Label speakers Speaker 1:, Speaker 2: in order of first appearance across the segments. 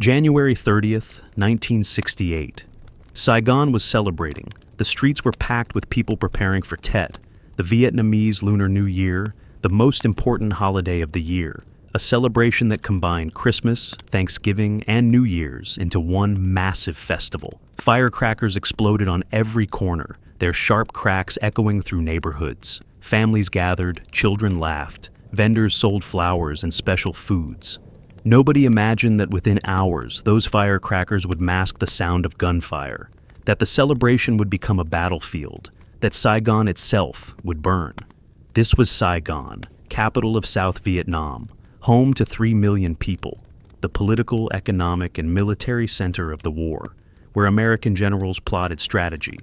Speaker 1: January 30th, 1968. Saigon was celebrating. The streets were packed with people preparing for Tet, the Vietnamese Lunar New Year, the most important holiday of the year, a celebration that combined Christmas, Thanksgiving, and New Year's into one massive festival. Firecrackers exploded on every corner, their sharp cracks echoing through neighborhoods. Families gathered, children laughed, vendors sold flowers and special foods. Nobody imagined that within hours, those firecrackers would mask the sound of gunfire, that the celebration would become a battlefield, that Saigon itself would burn. This was Saigon, capital of South Vietnam, home to 3 million people, the political, economic, and military center of the war, where American generals plotted strategy,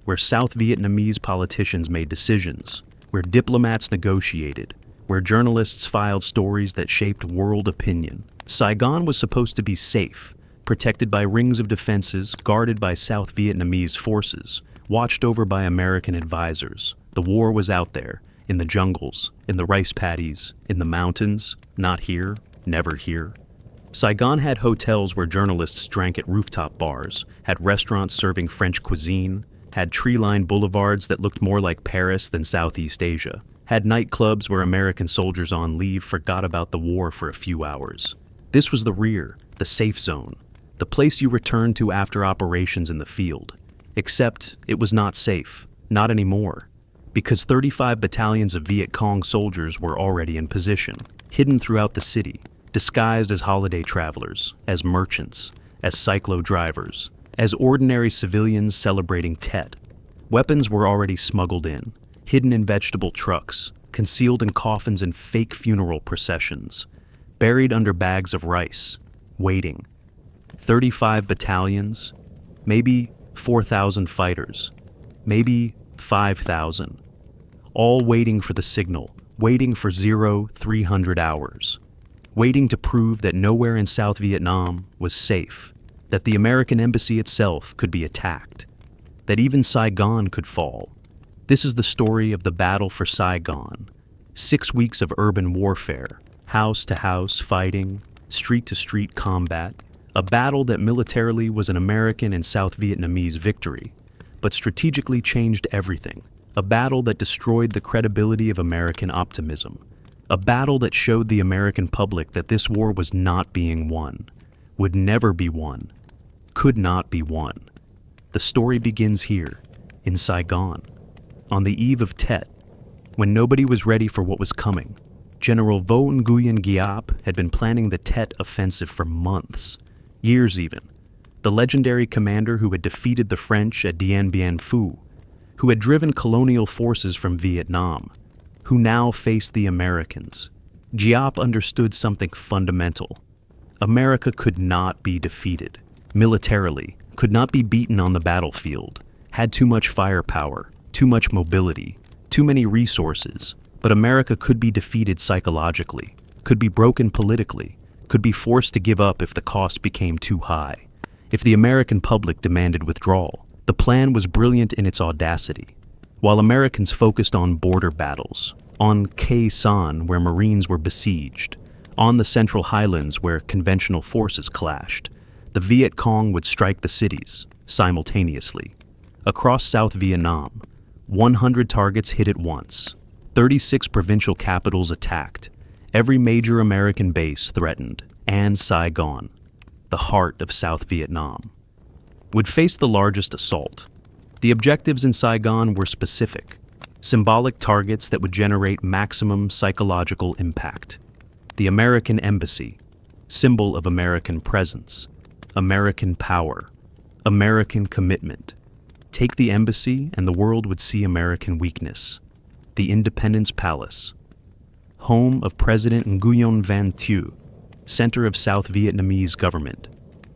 Speaker 1: where South Vietnamese politicians made decisions, where diplomats negotiated, where journalists filed stories that shaped world opinion. Saigon was supposed to be safe, protected by rings of defenses, guarded by South Vietnamese forces, watched over by American advisors. The war was out there, in the jungles, in the rice paddies, in the mountains, not here, never here. Saigon had hotels where journalists drank at rooftop bars, had restaurants serving French cuisine, had tree-lined boulevards that looked more like Paris than Southeast Asia, had nightclubs where American soldiers on leave forgot about the war for a few hours. This was the rear, the safe zone, the place you returned to after operations in the field. Except it was not safe, not anymore, because 35 battalions of Viet Cong soldiers were already in position, hidden throughout the city, disguised as holiday travelers, as merchants, as cyclo drivers, as ordinary civilians celebrating Tet. Weapons were already smuggled in, hidden in vegetable trucks, concealed in coffins and fake funeral processions, buried under bags of rice, waiting. 35 battalions, maybe 4,000 fighters, maybe 5,000, all waiting for the signal, waiting for 0300 hours, waiting to prove that nowhere in South Vietnam was safe, that the American embassy itself could be attacked, that even Saigon could fall. This is the story of the battle for Saigon. 6 weeks of urban warfare, house-to-house fighting, street-to-street combat, a battle that militarily was an American and South Vietnamese victory, but strategically changed everything. A battle that destroyed the credibility of American optimism. A battle that showed the American public that this war was not being won, would never be won, could not be won. The story begins here, in Saigon, on the eve of Tet, when nobody was ready for what was coming. General Vo Nguyen Giap had been planning the Tet Offensive for months, years even. The legendary commander who had defeated the French at Dien Bien Phu, who had driven colonial forces from Vietnam, who now faced the Americans. Giap understood something fundamental. America could not be defeated. Militarily, could not be beaten on the battlefield, had too much firepower, too much mobility, too many resources, but America could be defeated psychologically, could be broken politically, could be forced to give up if the cost became too high, if the American public demanded withdrawal. The plan was brilliant in its audacity. While Americans focused on border battles, on Khe Sanh where Marines were besieged, on the Central Highlands where conventional forces clashed, the Viet Cong would strike the cities, simultaneously. Across South Vietnam, 100 targets hit at once, 36 provincial capitals attacked, every major American base threatened, and Saigon, the heart of South Vietnam, would face the largest assault. The objectives in Saigon were specific, symbolic targets that would generate maximum psychological impact. The American embassy, symbol of American presence, American power, American commitment. Take the embassy and the world would see American weakness. The Independence Palace, home of President Nguyen Van Thieu, center of South Vietnamese government.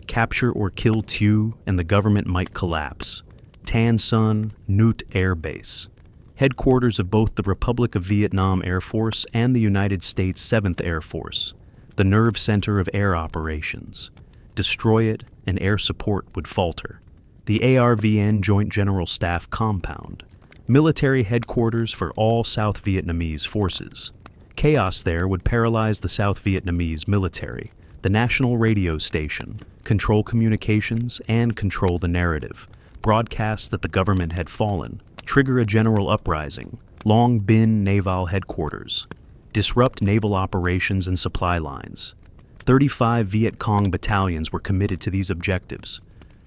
Speaker 1: Capture or kill Thieu and the government might collapse. Tan Son Nhut Air Base, headquarters of both the Republic of Vietnam Air Force and the United States 7th Air Force, the nerve center of air operations. Destroy it and air support would falter. The ARVN Joint General Staff Compound, military headquarters for all South Vietnamese forces. Chaos there would paralyze the South Vietnamese military, the national radio station, control communications and control the narrative, broadcast that the government had fallen, trigger a general uprising, Long Binh Naval Headquarters, disrupt naval operations and supply lines. 35 Viet Cong battalions were committed to these objectives.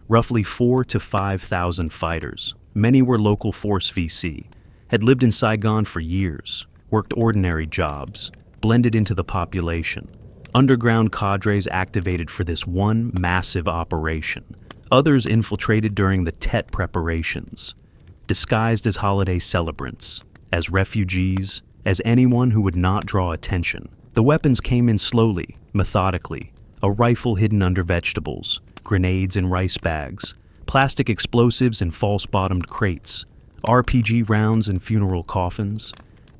Speaker 1: Roughly 4,000 to 5,000 fighters, many were local Force VC, had lived in Saigon for years, worked ordinary jobs, blended into the population. Underground cadres activated for this one massive operation. Others infiltrated during the Tet preparations, disguised as holiday celebrants, as refugees, as anyone who would not draw attention. The weapons came in slowly, methodically, a rifle hidden under vegetables, grenades in rice bags, plastic explosives in false-bottomed crates, RPG rounds in funeral coffins,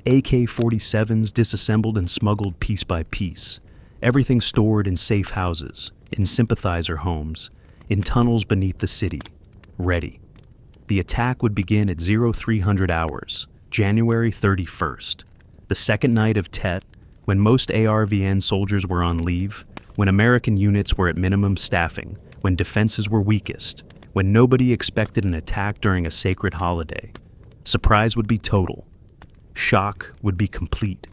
Speaker 1: AK-47s disassembled and smuggled piece by piece, everything stored in safe houses, in sympathizer homes, in tunnels beneath the city, ready. The attack would begin at 0300 hours, January 31st, the second night of Tet, when most ARVN soldiers were on leave, when American units were at minimum staffing, when defenses were weakest, when nobody expected an attack during a sacred holiday. Surprise would be total. Shock would be complete,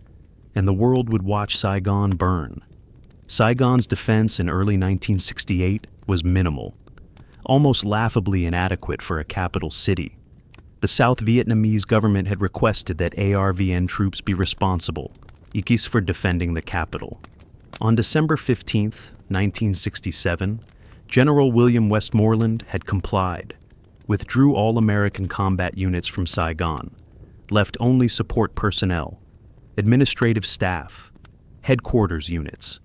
Speaker 1: and the world would watch Saigon burn. Saigon's defense in early 1968 was minimal, almost laughably inadequate for a capital city. The South Vietnamese government had requested that ARVN troops be responsible, ikis for defending the capital. On December 15, 1967, General William Westmoreland had complied, withdrew all American combat units from Saigon, left only support personnel, administrative staff, headquarters units.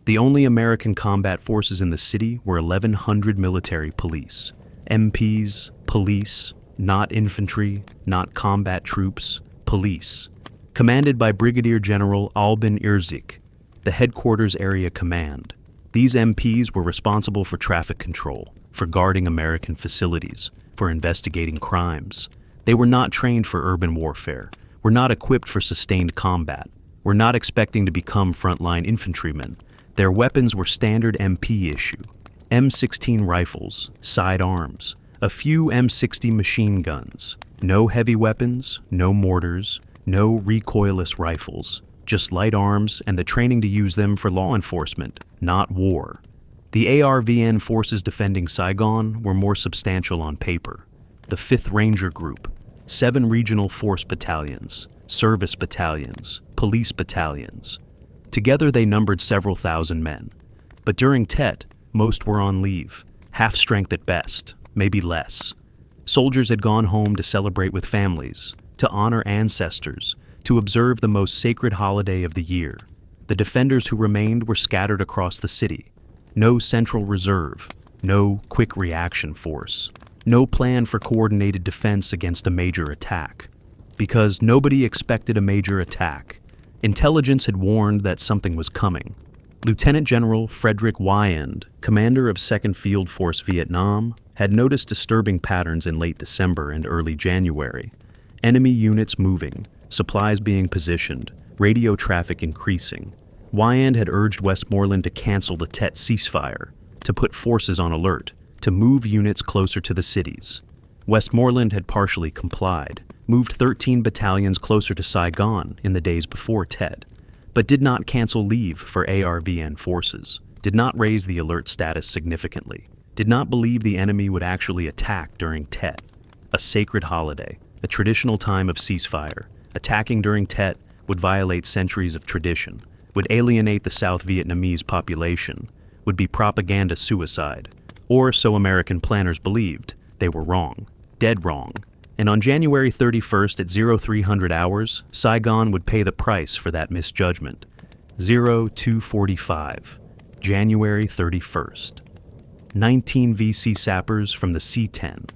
Speaker 1: The only American combat forces in the city were 1,100 military police, MPs, police, not infantry, not combat troops, police, commanded by Brigadier General Albin Irzik, the headquarters area command. These MPs were responsible for traffic control, for guarding American facilities, for investigating crimes. They were not trained for urban warfare, were not equipped for sustained combat, were not expecting to become frontline infantrymen. Their weapons were standard MP issue, M16 rifles, sidearms, a few M60 machine guns, no heavy weapons, no mortars, no recoilless rifles, just light arms and the training to use them for law enforcement, not war. The ARVN forces defending Saigon were more substantial on paper. The 5th Ranger Group, 7 regional force battalions, service battalions, police battalions. Together they numbered several thousand men. But during Tet, most were on leave, half strength at best, maybe less. Soldiers had gone home to celebrate with families, to honor ancestors, to observe the most sacred holiday of the year. The defenders who remained were scattered across the city. No central reserve, no quick reaction force, no plan for coordinated defense against a major attack. Because nobody expected a major attack. Intelligence had warned that something was coming. Lieutenant General Frederick Wyand, commander of 2nd Field Force Vietnam, had noticed disturbing patterns in late December and early January. Enemy units moving, supplies being positioned, radio traffic increasing. Wyand had urged Westmoreland to cancel the Tet ceasefire, to put forces on alert, to move units closer to the cities. Westmoreland had partially complied, moved 13 battalions closer to Saigon in the days before Tet, but did not cancel leave for ARVN forces, did not raise the alert status significantly, did not believe the enemy would actually attack during Tet, a sacred holiday, a traditional time of ceasefire. Attacking during Tet would violate centuries of tradition, would alienate the South Vietnamese population, would be propaganda suicide, or so American planners believed. They were wrong, dead wrong. And on January 31st at 0300 hours, Saigon would pay the price for that misjudgment. 0245, January 31st. 19 VC sappers from the C-10.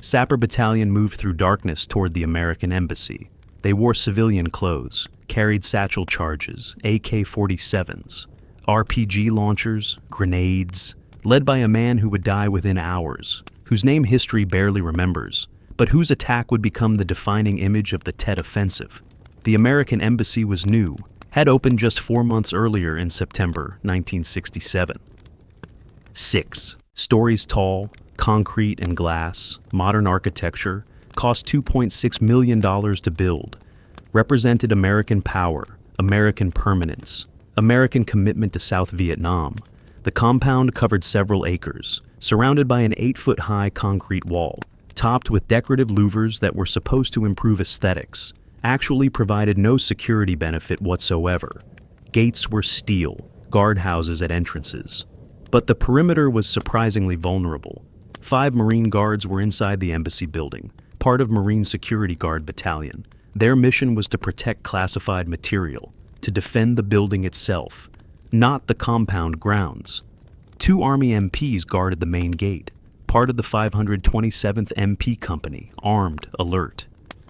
Speaker 1: Sapper battalion moved through darkness toward the American embassy. They wore civilian clothes, carried satchel charges, AK-47s, RPG launchers, grenades, led by a man who would die within hours, whose name history barely remembers, but whose attack would become the defining image of the Tet Offensive. The American embassy was new, had opened just 4 months earlier in September 1967. 6. Stories tall, concrete and glass, modern architecture, cost $2.6 million to build, represented American power, American permanence, American commitment to South Vietnam. The compound covered several acres, surrounded by an 8-foot-high concrete wall, topped with decorative louvers that were supposed to improve aesthetics, actually provided no security benefit whatsoever. Gates were steel, guardhouses at entrances. But the perimeter was surprisingly vulnerable. 5 Marine guards were inside the embassy building, part of Marine Security Guard Battalion. Their mission was to protect classified material, to defend the building itself, not the compound grounds. 2 Army MPs guarded the main gate, part of the 527th MP Company, armed, alert,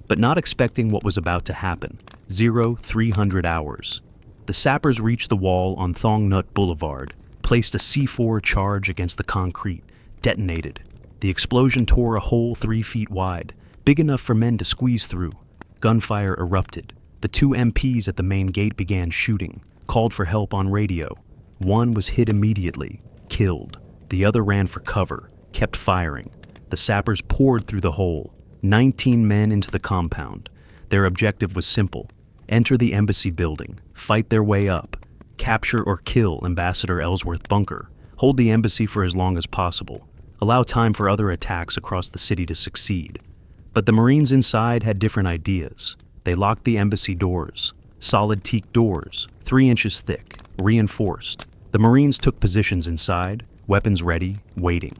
Speaker 1: but not expecting what was about to happen. 0300 hours. The sappers reached the wall on Nhut Boulevard, placed a C4 charge against the concrete, detonated. The explosion tore a hole 3 feet wide, big enough for men to squeeze through. Gunfire erupted. The 2 MPs at the main gate began shooting, called for help on radio. One was hit immediately, killed. The other ran for cover, kept firing. The sappers poured through the hole, 19 men into the compound. Their objective was simple: enter the embassy building, fight their way up, capture or kill Ambassador Ellsworth bunker, hold the embassy for as long as possible, allow time for other attacks across the city to succeed. But the Marines inside had different ideas. They locked the embassy doors, solid teak doors, 3 inches thick, reinforced. The Marines took positions inside, weapons ready, waiting.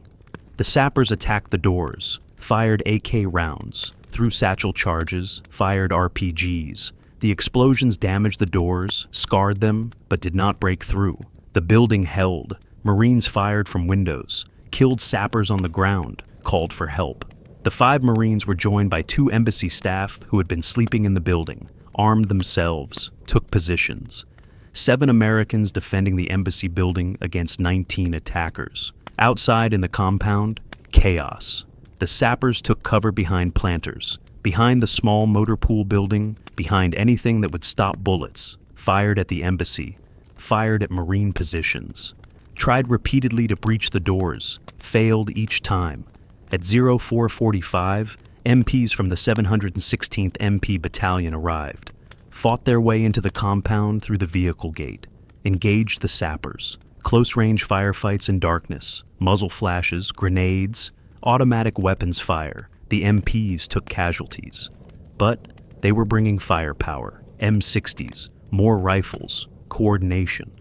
Speaker 1: The sappers attacked the doors, fired AK rounds, threw satchel charges, fired RPGs. The explosions damaged the doors, scarred them, but did not break through. The building held. Marines fired from windows, killed sappers on the ground, called for help. The 5 Marines were joined by 2 embassy staff who had been sleeping in the building, armed themselves, took positions. 7 Americans defending the embassy building against 19 attackers. Outside in the compound, chaos. The sappers took cover behind planters, behind the small motor pool building, behind anything that would stop bullets, fired at the embassy, fired at Marine positions. Tried repeatedly to breach the doors, failed each time. At 0445, MPs from the 716th MP Battalion arrived, fought their way into the compound through the vehicle gate, engaged the sappers. Close-range firefights in darkness, muzzle flashes, grenades, automatic weapons fire. The MPs took casualties. But they were bringing firepower, M60s, more rifles, coordination.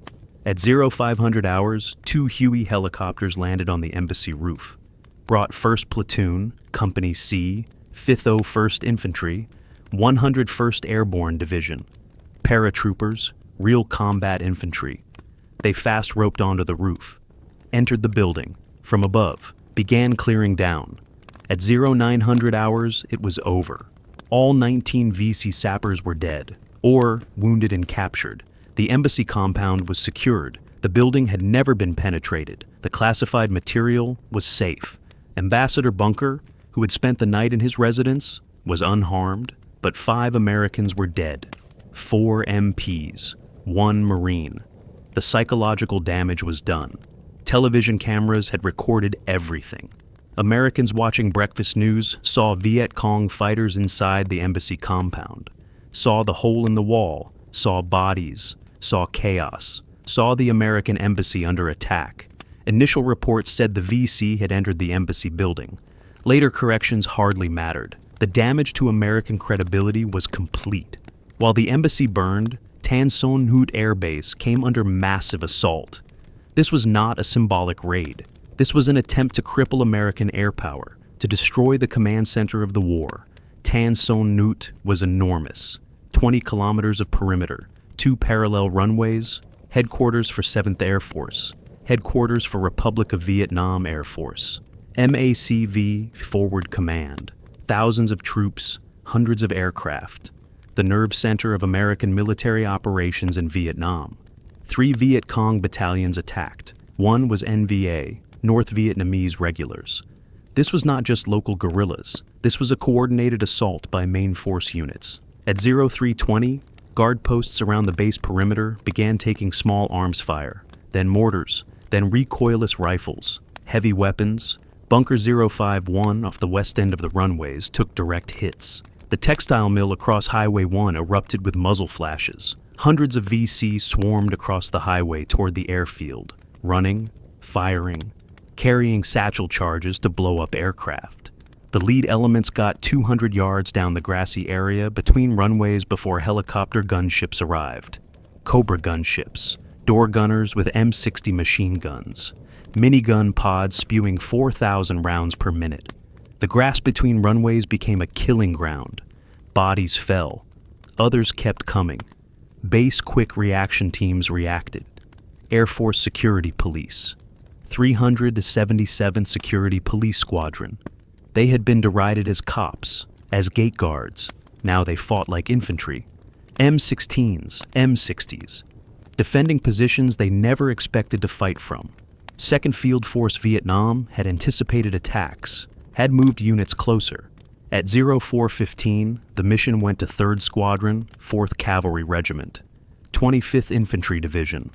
Speaker 1: At 0500 hours, 2 Huey helicopters landed on the embassy roof, brought 1st Platoon, Company C, 5th 01st Infantry, 101st Airborne Division, paratroopers, real combat infantry. They fast roped onto the roof, entered the building, from above, began clearing down. At 0900 hours, it was over. All 19 VC sappers were dead, or wounded and captured. The embassy compound was secured. The building had never been penetrated. The classified material was safe. Ambassador Bunker, who had spent the night in his residence, was unharmed, but 5 Americans were dead. 4 MPs, 1 Marine. The psychological damage was done. Television cameras had recorded everything. Americans watching breakfast news saw Viet Cong fighters inside the embassy compound, saw the hole in the wall, saw bodies, saw chaos, saw the American embassy under attack. Initial reports said the VC had entered the embassy building. Later corrections hardly mattered. The damage to American credibility was complete. While the embassy burned, Tan Son Nhut Air Base came under massive assault. This was not a symbolic raid. This was an attempt to cripple American air power, to destroy the command center of the war. Tan Son Nhut was enormous. 20 kilometers of perimeter, 2 parallel runways, headquarters for 7th Air Force, headquarters for Republic of Vietnam Air Force, MACV Forward Command, thousands of troops, hundreds of aircraft, the nerve center of American military operations in Vietnam. 3 Viet Cong battalions attacked. 1 was NVA, North Vietnamese regulars. This was not just local guerrillas. This was a coordinated assault by main force units. At 0320, Guard posts around the base perimeter began taking small arms fire, then mortars, then recoilless rifles, heavy weapons. Bunker 051 off the west end of the runways took direct hits. The textile mill across Highway 1 erupted with muzzle flashes. Hundreds of VC swarmed across the highway toward the airfield, running, firing, carrying satchel charges to blow up aircraft. The lead elements got 200 yards down the grassy area between runways before helicopter gunships arrived. Cobra gunships, door gunners with M60 machine guns, minigun pods spewing 4,000 rounds per minute. The grass between runways became a killing ground. Bodies fell. Others kept coming. Base quick reaction teams reacted. Air Force Security Police. 377 Security Police Squadron. They had been derided as cops, as gate guards. Now they fought like infantry. M16s, M60s. Defending positions they never expected to fight from. 2nd Field Force Vietnam had anticipated attacks, had moved units closer. At 0415, the mission went to 3rd Squadron, 4th Cavalry Regiment, 25th Infantry Division,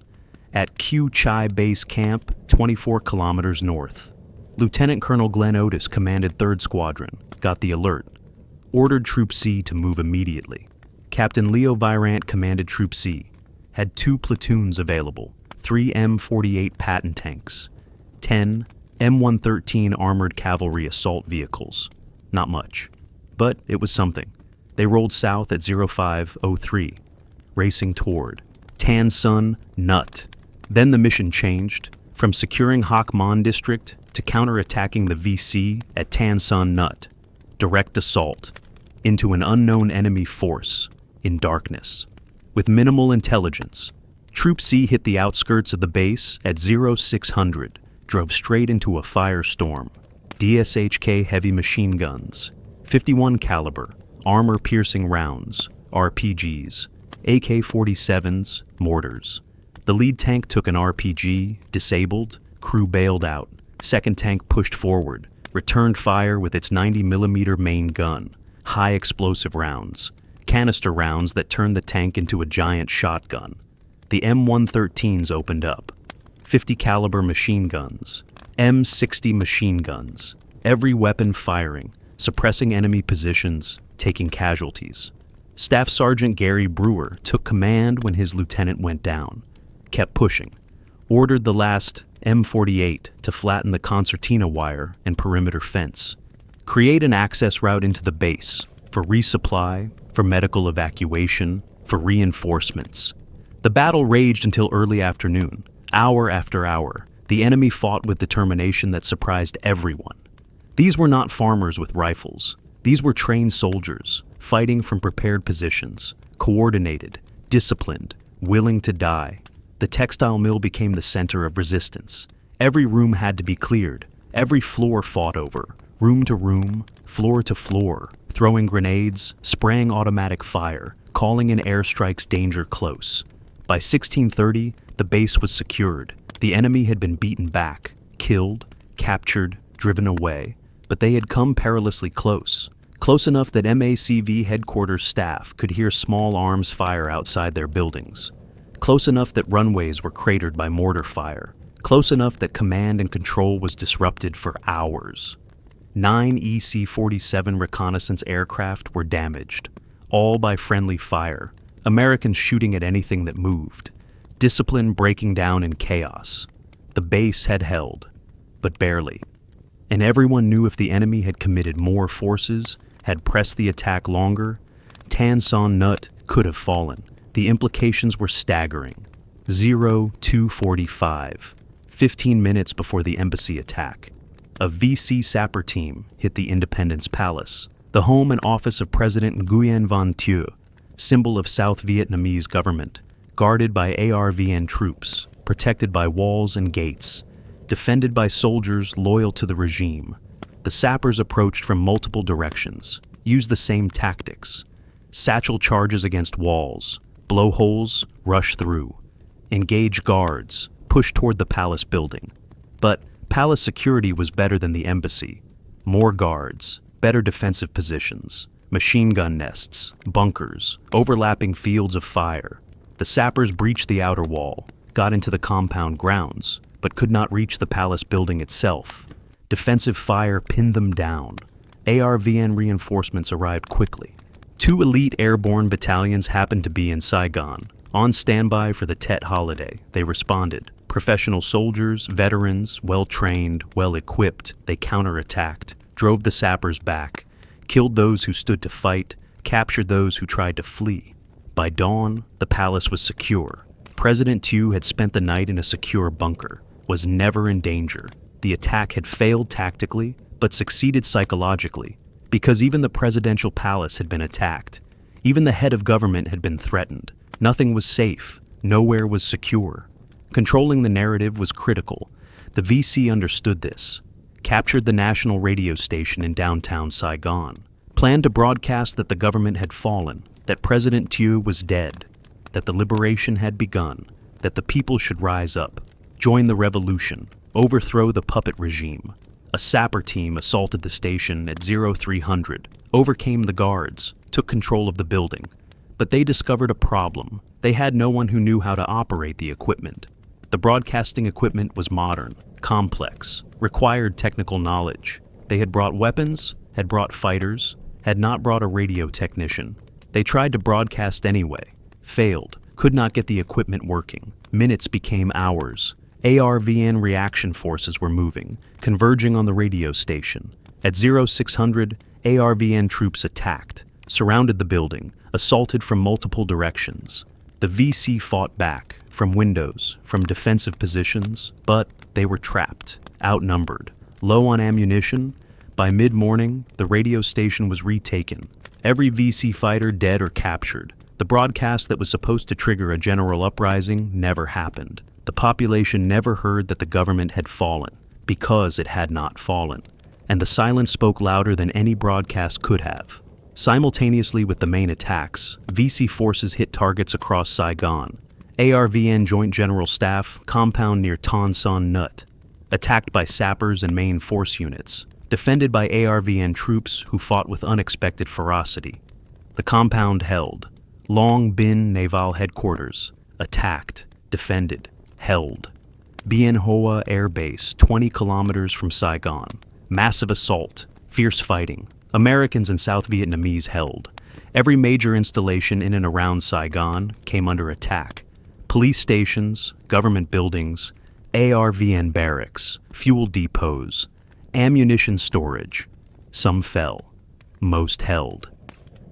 Speaker 1: at Q Chai Base Camp, 24 kilometers north. Lieutenant Colonel Glenn Otis commanded 3rd Squadron, got the alert, ordered Troop C to move immediately. Captain Leo Virant commanded Troop C, had 2 platoons available, 3 M48 Patton tanks, 10 M113 armored cavalry assault vehicles. Not much, but it was something. They rolled south at 0503, racing toward Tan Son, Nhut. Then the mission changed from securing Hoc Mon district to counterattacking the VC at Tan Son Nhut. Direct assault into an unknown enemy force in darkness. With minimal intelligence, Troop C hit the outskirts of the base at 0600, drove straight into a firestorm. DSHK heavy machine guns, 51 caliber, armor-piercing rounds, RPGs, AK-47s, mortars. The lead tank took an RPG, disabled, crew bailed out. Second tank pushed forward, returned fire with its 90mm main gun, high explosive rounds, canister rounds that turned the tank into a giant shotgun. The M113s opened up. 50 caliber machine guns, M60 machine guns, every weapon firing, suppressing enemy positions, taking casualties. Staff Sergeant Gary Brewer took command when his lieutenant went down, kept pushing, ordered the last M48 to flatten the concertina wire and perimeter fence, create an access route into the base for resupply, for medical evacuation, for reinforcements. The battle raged until early afternoon. Hour after hour, the enemy fought with determination that surprised everyone. These were not farmers with rifles. These were trained soldiers, fighting from prepared positions, coordinated, disciplined, willing to die. The textile mill became the center of resistance. Every room had to be cleared, every floor fought over, room to room, floor to floor, throwing grenades, spraying automatic fire, calling in airstrikes danger close. By 1630, the base was secured. The enemy had been beaten back, killed, captured, driven away, but they had come perilously close. Close enough that MACV headquarters staff could hear small arms fire outside their buildings. Close enough that runways were cratered by mortar fire. Close enough that command and control was disrupted for hours. 9 EC-47 reconnaissance aircraft were damaged, all by friendly fire. Americans shooting at anything that moved. Discipline breaking down in chaos. The base had held, but barely. And everyone knew if the enemy had committed more forces, had pressed the attack longer, Tan Son Nhut could have fallen. The implications were staggering. 0245, 15 minutes before the embassy attack. A VC sapper team hit the Independence Palace, the home and office of President Nguyen Van Thieu, symbol of South Vietnamese government, guarded by ARVN troops, protected by walls and gates, defended by soldiers loyal to the regime. The sappers approached from multiple directions, used the same tactics. Satchel charges against walls, blow holes, rush through. Engage guards, push toward the palace building. But palace security was better than the embassy. More guards, better defensive positions. machine gun nests, bunkers, overlapping fields of fire. The sappers breached the outer wall, got into the compound grounds, but could not reach the palace building itself. Defensive fire pinned them down. ARVN reinforcements arrived quickly. 2 elite airborne battalions happened to be in Saigon, on standby for the Tet holiday. They responded. Professional soldiers, veterans, well-trained, well-equipped, they counterattacked, drove the sappers back, killed those who stood to fight, captured those who tried to flee. By dawn, the palace was secure. President Thieu had spent the night in a secure bunker, was never in danger. The attack had failed tactically, but succeeded psychologically, because even the presidential palace had been attacked. Even the head of government had been threatened. Nothing was safe. Nowhere was secure. Controlling the narrative was critical. The VC understood this, captured the national radio station in downtown Saigon, planned to broadcast that the government had fallen, that President Thieu was dead, that the liberation had begun, that the people should rise up, join the revolution, overthrow the puppet regime. A sapper team assaulted the station at 0300, overcame the guards, took control of the building. But they discovered a problem. They had no one who knew how to operate the equipment. The broadcasting equipment was modern, complex, required technical knowledge. They had brought weapons, had brought fighters, had not brought a radio technician. They tried to broadcast anyway, failed, could not get the equipment working. Minutes became hours. ARVN reaction forces were moving, converging on the radio station. At 0600, ARVN troops attacked, surrounded the building, assaulted from multiple directions. The VC fought back, from windows, from defensive positions, but they were trapped, outnumbered, low on ammunition. By mid-morning, the radio station was retaken. Every VC fighter dead or captured. The broadcast that was supposed to trigger a general uprising never happened. The population never heard that the government had fallen, because it had not fallen. And the silence spoke louder than any broadcast could have. Simultaneously with the main attacks, VC forces hit targets across Saigon. ARVN Joint General Staff compound near Ton Son Nhut, attacked by sappers and main force units, defended by ARVN troops who fought with unexpected ferocity. The compound held. Long Bin Naval Headquarters, attacked, defended, held. Bien Hoa Air Base, 20 kilometers from Saigon. Massive assault, fierce fighting. Americans and South Vietnamese held. Every major installation in and around Saigon came under attack. Police stations, government buildings, ARVN barracks, fuel depots, ammunition storage. Some fell. Most held.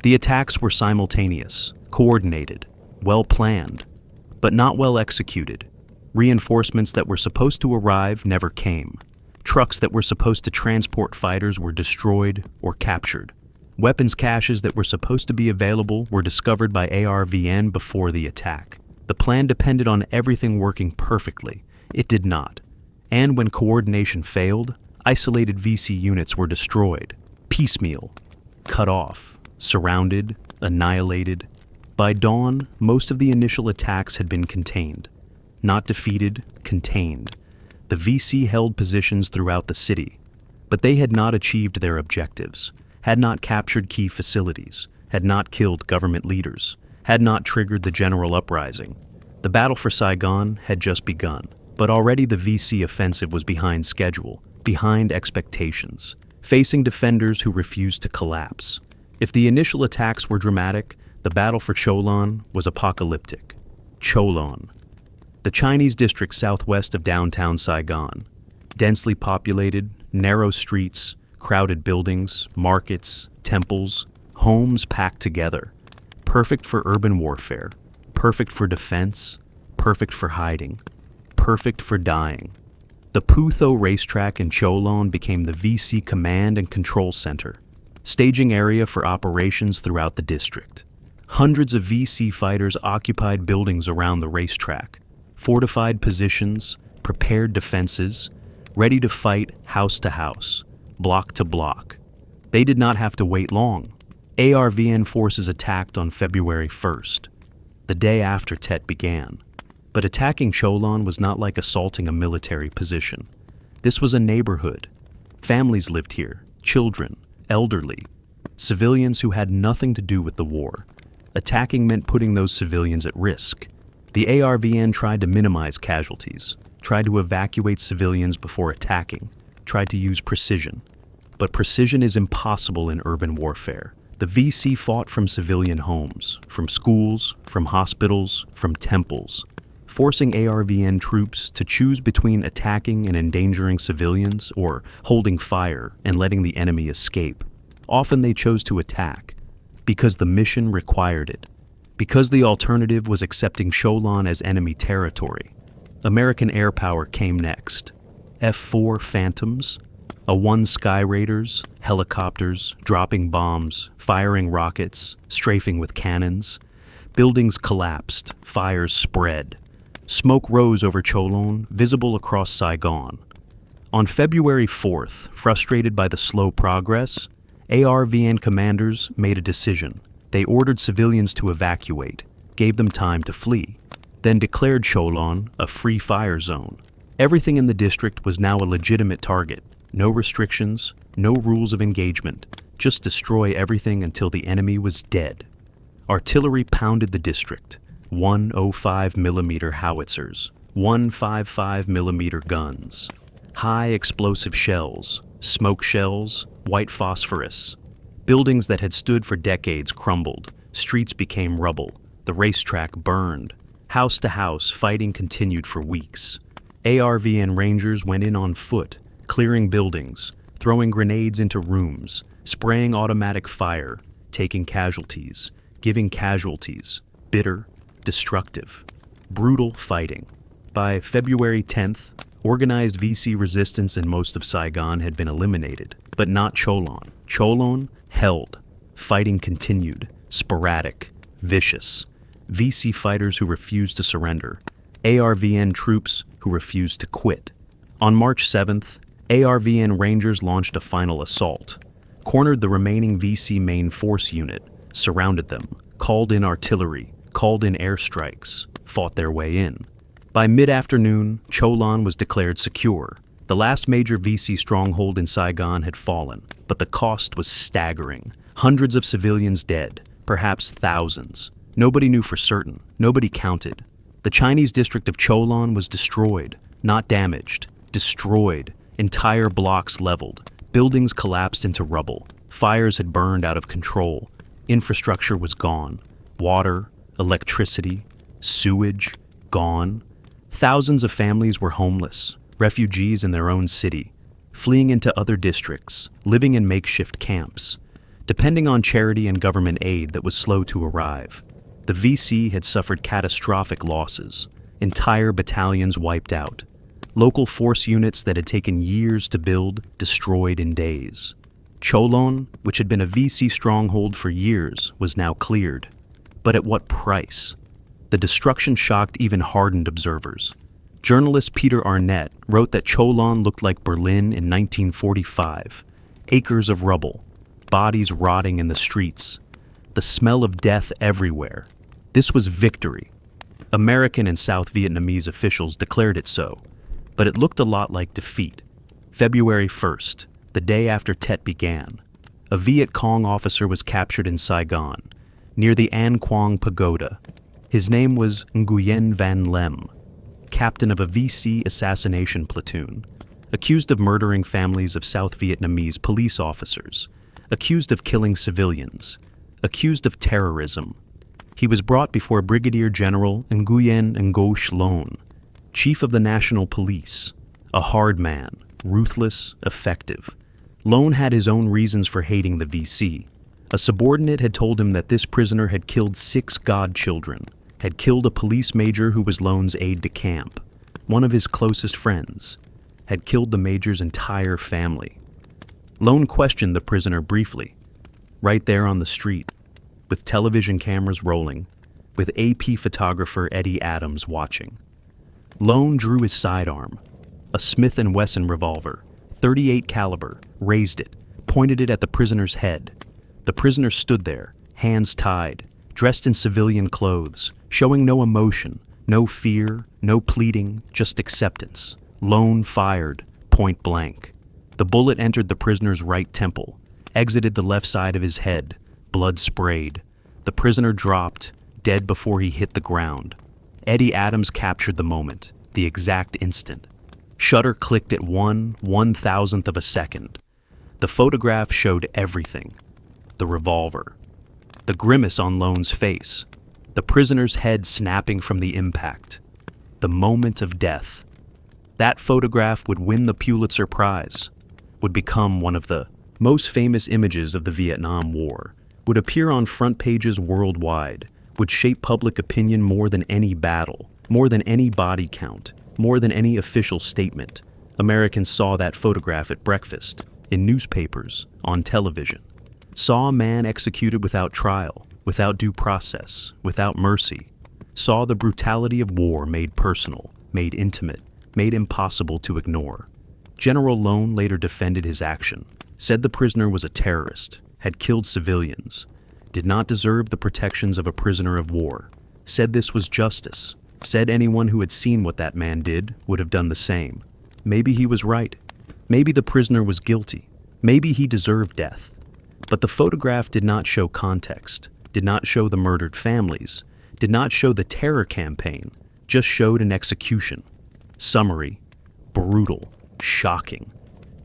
Speaker 1: The attacks were simultaneous, coordinated, well-planned, but not well executed. Reinforcements that were supposed to arrive never came. Trucks that were supposed to transport fighters were destroyed or captured. Weapons caches that were supposed to be available were discovered by ARVN before the attack. The plan depended on everything working perfectly. It did not. And when coordination failed, isolated VC units were destroyed, piecemeal, cut off, surrounded, annihilated. By dawn, most of the initial attacks had been contained. Not defeated, contained. The VC held positions throughout the city, but they had not achieved their objectives, had not captured key facilities, had not killed government leaders, had not triggered the general uprising. The battle for Saigon had just begun, but already the VC offensive was behind schedule, behind expectations, facing defenders who refused to collapse. If the initial attacks were dramatic, the battle for Cholon was apocalyptic. Cholon, the Chinese district southwest of downtown Saigon. Densely populated, narrow streets, crowded buildings, markets, temples, homes packed together. Perfect for urban warfare, perfect for defense, perfect for hiding, perfect for dying. The Pu Tho racetrack in Cholon became the VC command and control center, staging area for operations throughout the district. Hundreds of VC fighters occupied buildings around the racetrack, fortified positions, prepared defenses, ready to fight house to house, block to block. They did not have to wait long. ARVN forces attacked on February 1st, the day after Tet began. But attacking Cholon was not like assaulting a military position. This was a neighborhood. Families lived here, children, elderly. civilians who had nothing to do with the war. Attacking meant putting those civilians at risk. The ARVN tried to minimize casualties, tried to evacuate civilians before attacking, tried to use precision. But precision is impossible in urban warfare. The VC fought from civilian homes, from schools, from hospitals, from temples, forcing ARVN troops to choose between attacking and endangering civilians or holding fire and letting the enemy escape. Often they chose to attack, because the mission required it, because the alternative was accepting Cholon as enemy territory. American air power came next. F-4 Phantoms, A-1 Sky Raiders, helicopters, dropping bombs, firing rockets, strafing with cannons. Buildings collapsed, fires spread. Smoke rose over Cholon, visible across Saigon. On February 4th, frustrated by the slow progress, ARVN commanders made a decision. They ordered civilians to evacuate, gave them time to flee, then declared Cholon a free fire zone. Everything in the district was now a legitimate target. No restrictions, no rules of engagement, just destroy everything until the enemy was dead. Artillery pounded the district. 105mm howitzers, 155mm guns, high explosive shells, smoke shells, white phosphorus. Buildings that had stood for decades crumbled, streets became rubble, the racetrack burned. House to house, fighting continued for weeks. ARVN Rangers went in on foot, clearing buildings, throwing grenades into rooms, spraying automatic fire, taking casualties, giving casualties, bitter, destructive, brutal fighting. By February 10th, organized VC resistance in most of Saigon had been eliminated, but not Cholon. Cholon held. Fighting continued, sporadic, vicious. VC fighters who refused to surrender. ARVN troops who refused to quit. On March 7th, ARVN Rangers launched a final assault, cornered the remaining VC main force unit, surrounded them, called in artillery, called in airstrikes, fought their way in. By mid-afternoon, Cholon was declared secure. The last major VC stronghold in Saigon had fallen, but the cost was staggering. Hundreds of civilians dead, perhaps thousands. Nobody knew for certain, nobody counted. The Chinese district of Cholon was destroyed, not damaged, destroyed, entire blocks leveled, buildings collapsed into rubble, fires had burned out of control, infrastructure was gone, water, electricity, sewage, gone. Thousands of families were homeless, refugees in their own city, fleeing into other districts, living in makeshift camps, depending on charity and government aid that was slow to arrive. The VC had suffered catastrophic losses, entire battalions wiped out, local force units that had taken years to build destroyed in days. Cholon, which had been a VC stronghold for years, was now cleared. But at what price? The destruction shocked even hardened observers. Journalist Peter Arnett wrote that Cholon looked like Berlin in 1945. Acres of rubble, bodies rotting in the streets, the smell of death everywhere. This was victory. American and South Vietnamese officials declared it so, but it looked a lot like defeat. February 1st, the day after Tet began, a Viet Cong officer was captured in Saigon, near the An Quang Pagoda. His name was Nguyen Van Lem, captain of a VC assassination platoon, accused of murdering families of South Vietnamese police officers, accused of killing civilians, accused of terrorism. He was brought before Brigadier General Nguyen Ngo Lon, chief of the National Police, a hard man, ruthless, effective. Lon had his own reasons for hating the VC. A subordinate had told him that this prisoner had killed 6 godchildren, had killed a police major who was Lon's aide-de-camp, one of his closest friends, had killed the major's entire family. Lon questioned the prisoner briefly, right there on the street, with television cameras rolling, with AP photographer Eddie Adams watching. Lon drew his sidearm, a Smith & Wesson revolver, .38 caliber, raised it, pointed it at the prisoner's head. The prisoner stood there, hands tied, dressed in civilian clothes, showing no emotion, no fear, no pleading, just acceptance. Lon fired, point blank. The bullet entered the prisoner's right temple, exited the left side of his head, blood sprayed. The prisoner dropped, dead before he hit the ground. Eddie Adams captured the moment, the exact instant. Shutter clicked at 1/1000th of a second. The photograph showed everything. The revolver. The grimace on Lone's face. The prisoner's head snapping from the impact. The moment of death. That photograph would win the Pulitzer Prize, would become one of the most famous images of the Vietnam War, would appear on front pages worldwide, would shape public opinion more than any battle, more than any body count, more than any official statement. Americans saw that photograph at breakfast, in newspapers, on television. Saw a man executed without trial, without due process, without mercy. Saw the brutality of war made personal, made intimate, made impossible to ignore. General Lone later defended his action, said the prisoner was a terrorist, had killed civilians, did not deserve the protections of a prisoner of war, said this was justice, said anyone who had seen what that man did would have done the same. Maybe he was right. Maybe the prisoner was guilty. Maybe he deserved death. But the photograph did not show context, did not show the murdered families, did not show the terror campaign, just showed an execution. Summary: brutal, shocking.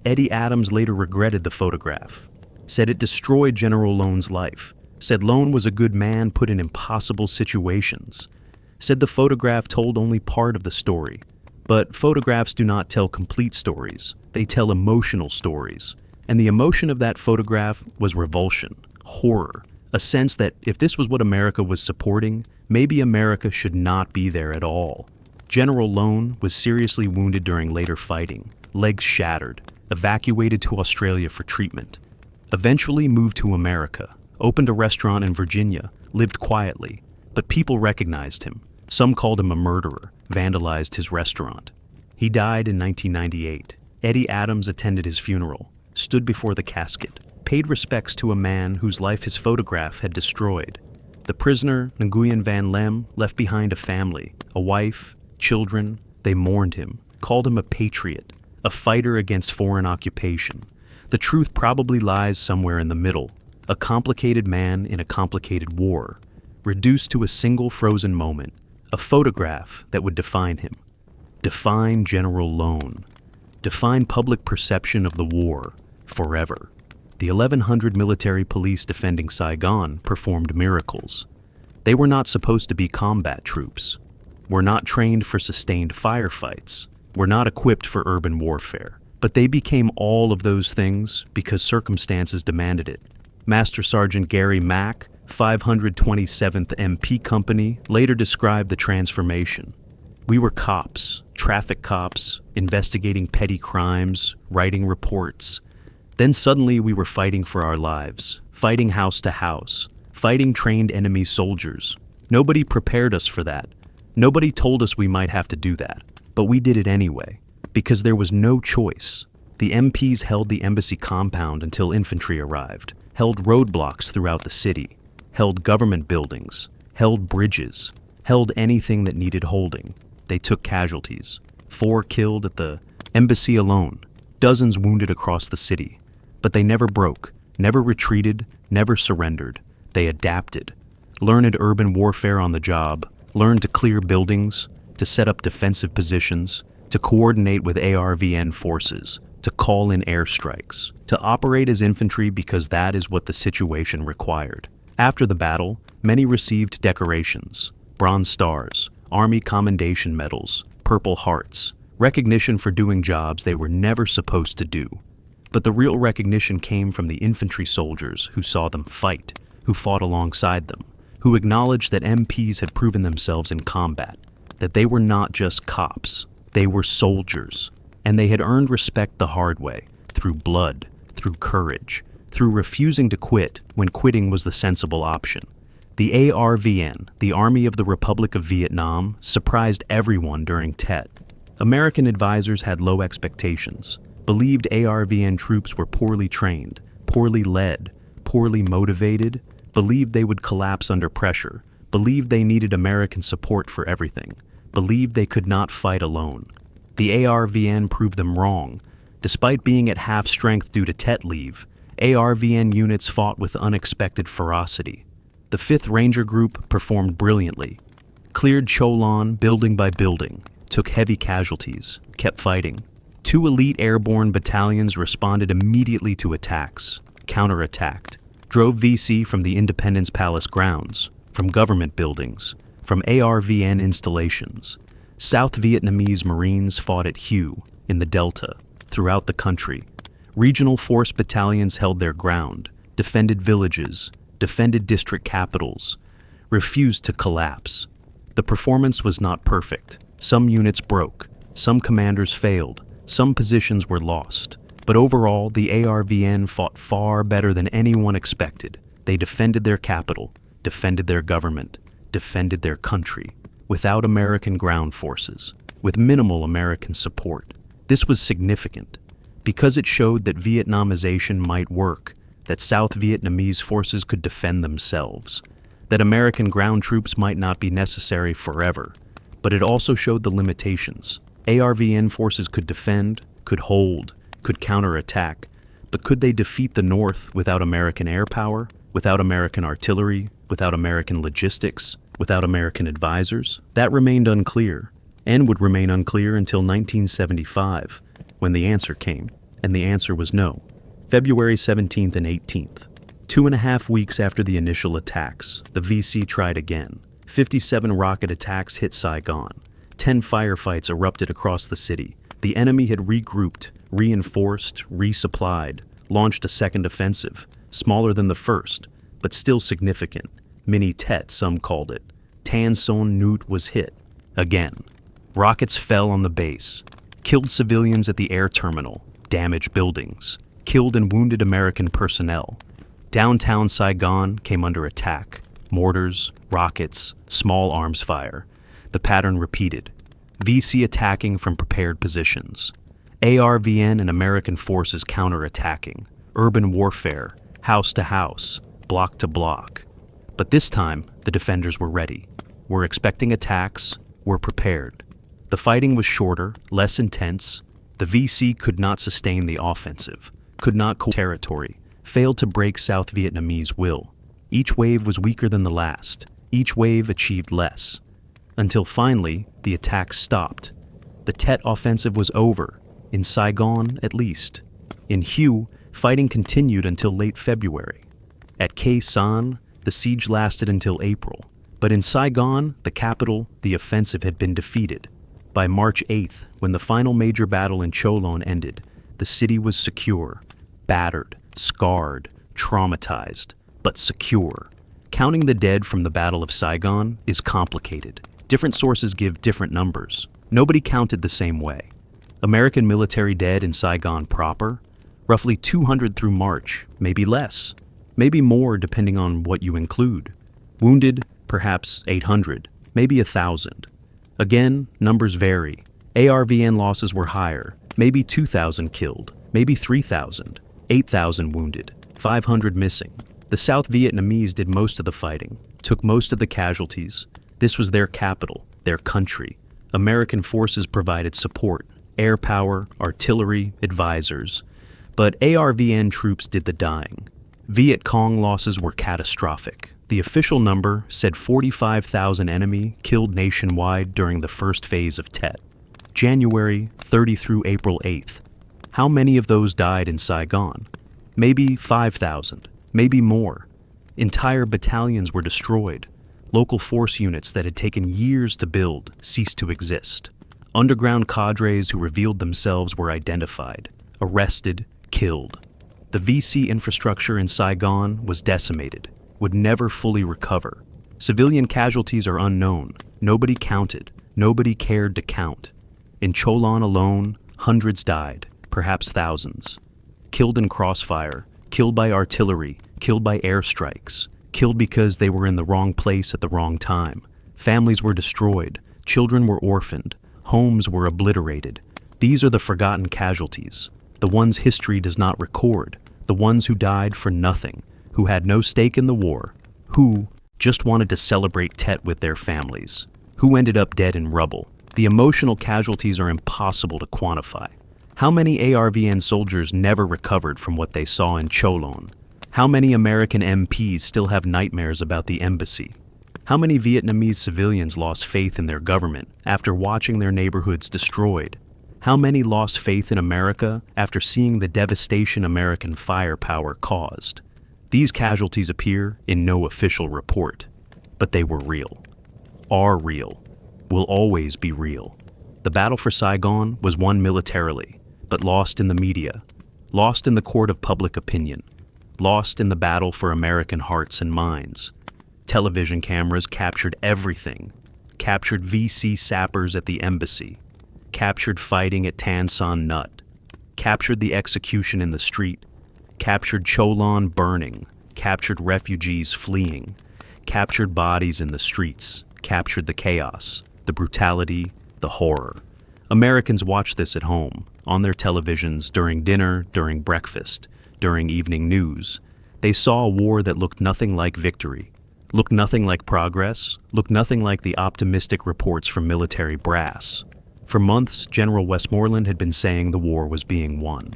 Speaker 1: Eddie Adams later regretted the photograph, said it destroyed General Lone's life, said Lone was a good man put in impossible situations, said the photograph told only part of the story. But photographs do not tell complete stories, they tell emotional stories. And the emotion of that photograph was revulsion, horror, a sense that if this was what America was supporting, maybe America should not be there at all. General Lone was seriously wounded during later fighting, legs shattered, evacuated to Australia for treatment. Eventually moved to America, opened a restaurant in Virginia, lived quietly, but people recognized him. Some called him a murderer, vandalized his restaurant. He died in 1998. Eddie Adams attended his funeral, stood before the casket, paid respects to a man whose life his photograph had destroyed. The prisoner, Nguyen Van Lem, left behind a family, a wife, children. They mourned him, called him a patriot, a fighter against foreign occupation. The truth probably lies somewhere in the middle, a complicated man in a complicated war, reduced to a single frozen moment, a photograph that would define him, define General Lone, define public perception of the war forever. The 1,100 military police defending Saigon performed miracles. They were not supposed to be combat troops, were not trained for sustained firefights, were not equipped for urban warfare, but they became all of those things because circumstances demanded it. Master Sergeant Gary Mack, 527th MP Company, later described the transformation. We were cops, traffic cops, investigating petty crimes, writing reports. Then suddenly we were fighting for our lives, fighting house to house, fighting trained enemy soldiers. Nobody prepared us for that. Nobody told us we might have to do that, but we did it anyway, because there was no choice. The MPs held the embassy compound until infantry arrived, held roadblocks throughout the city, held government buildings, held bridges, held anything that needed holding. They took casualties. 4 killed at the embassy alone, dozens wounded across the city. But they never broke, never retreated, never surrendered. They adapted, learned urban warfare on the job, learned to clear buildings, to set up defensive positions, to coordinate with ARVN forces, to call in airstrikes, to operate as infantry because that is what the situation required. After the battle, many received decorations, Bronze Stars, Army Commendation Medals, Purple Hearts, recognition for doing jobs they were never supposed to do. But the real recognition came from the infantry soldiers who saw them fight, who fought alongside them, who acknowledged that MPs had proven themselves in combat, that they were not just cops, they were soldiers, and they had earned respect the hard way, through blood, through courage, through refusing to quit when quitting was the sensible option. The ARVN, the Army of the Republic of Vietnam, surprised everyone during Tet. American advisors had low expectations, believed ARVN troops were poorly trained, poorly led, poorly motivated, believed they would collapse under pressure, believed they needed American support for everything, believed they could not fight alone. The ARVN proved them wrong. Despite being at half strength due to Tet leave, ARVN units fought with unexpected ferocity. The 5th Ranger Group performed brilliantly, cleared Cholon building by building, took heavy casualties, kept fighting. 2 elite airborne battalions responded immediately to attacks, counterattacked, drove VC from the Independence Palace grounds, from government buildings, from ARVN installations. South Vietnamese Marines fought at Nhut, in the Delta, throughout the country. Regional force battalions held their ground, defended villages, defended district capitals, refused to collapse. The performance was not perfect. Some units broke, some commanders failed, some positions were lost. But overall, the ARVN fought far better than anyone expected. They defended their capital, defended their government, defended their country, without American ground forces, with minimal American support. This was significant, because it showed that Vietnamization might work, that South Vietnamese forces could defend themselves, that American ground troops might not be necessary forever. But it also showed the limitations. ARVN forces could defend, could hold, could counterattack, but could they defeat the North without American air power, without American artillery, without American logistics, without American advisors? That remained unclear, and would remain unclear until 1975, when the answer came, and the answer was no. February 17th and 18th. 2.5 weeks after the initial attacks, the VC tried again. 57 rocket attacks hit Saigon. 10 firefights erupted across the city. The enemy had regrouped, reinforced, resupplied, launched a second offensive, smaller than the first, but still significant. Mini Tet, some called it. Tan Son Nhut was hit. Again. Rockets fell on the base, killed civilians at the air terminal, damaged buildings, killed and wounded American personnel. Downtown Saigon came under attack. Mortars, rockets, small arms fire. The pattern repeated. VC attacking from prepared positions. ARVN and American forces counterattacking. Urban warfare, house to house, block to block. But this time, the defenders were ready. Were expecting attacks, were prepared. The fighting was shorter, less intense. The VC could not sustain the offensive, could not hold territory, failed to break South Vietnamese will. Each wave was weaker than the last. Each wave achieved less. Until finally, the attacks stopped. The Tet Offensive was over, in Saigon at least. In Nhut, fighting continued until late February. At Khe Sanh, the siege lasted until April. But in Saigon, the capital, the offensive had been defeated. By March 8th, when the final major battle in Cholon ended, the city was secure, battered, scarred, traumatized, but secure. Counting the dead from the Battle of Saigon is complicated. Different sources give different numbers. Nobody counted the same way. American military dead in Saigon proper? Roughly 200 through March, maybe less. Maybe more depending on what you include. Wounded, perhaps 800, maybe 1,000. Again, numbers vary. ARVN losses were higher, maybe 2,000 killed, maybe 3,000, 8,000 wounded, 500 missing. The South Vietnamese did most of the fighting, took most of the casualties. This was their capital, their country. American forces provided support, air power, artillery, advisors. But ARVN troops did the dying. Viet Cong losses were catastrophic. The official number said 45,000 enemy killed nationwide during the first phase of Tet. January 30 through April 8th. How many of those died in Saigon? Maybe 5,000, maybe more. Entire battalions were destroyed. Local force units that had taken years to build ceased to exist. Underground cadres who revealed themselves were identified, arrested, killed. The VC infrastructure in Saigon was decimated, would never fully recover. Civilian casualties are unknown. Nobody counted. Nobody cared to count. In Cholon alone, hundreds died, perhaps thousands. Killed in crossfire, killed by artillery, killed by airstrikes, killed because they were in the wrong place at the wrong time. Families were destroyed, children were orphaned, homes were obliterated. These are the forgotten casualties, the ones history does not record, the ones who died for nothing, who had no stake in the war, who just wanted to celebrate Tet with their families, who ended up dead in rubble. The emotional casualties are impossible to quantify. How many ARVN soldiers never recovered from what they saw in Cholon? How many American MPs still have nightmares about the embassy? How many Vietnamese civilians lost faith in their government after watching their neighborhoods destroyed? How many lost faith in America after seeing the devastation American firepower caused? These casualties appear in no official report, but they were real. Are real. Will always be real. The battle for Saigon was won militarily, but lost in the media, lost in the court of public opinion, lost in the battle for American hearts and minds. Television cameras captured everything, captured VC sappers at the embassy, captured fighting at Tan Son Nhut, captured the execution in the street, captured Cholon burning, captured refugees fleeing, captured bodies in the streets, captured the chaos, the brutality, the horror. Americans watched this at home, on their televisions, during dinner, during breakfast, during evening news. They saw a war that looked nothing like victory, looked nothing like progress, looked nothing like the optimistic reports from military brass. For months, General Westmoreland had been saying the war was being won,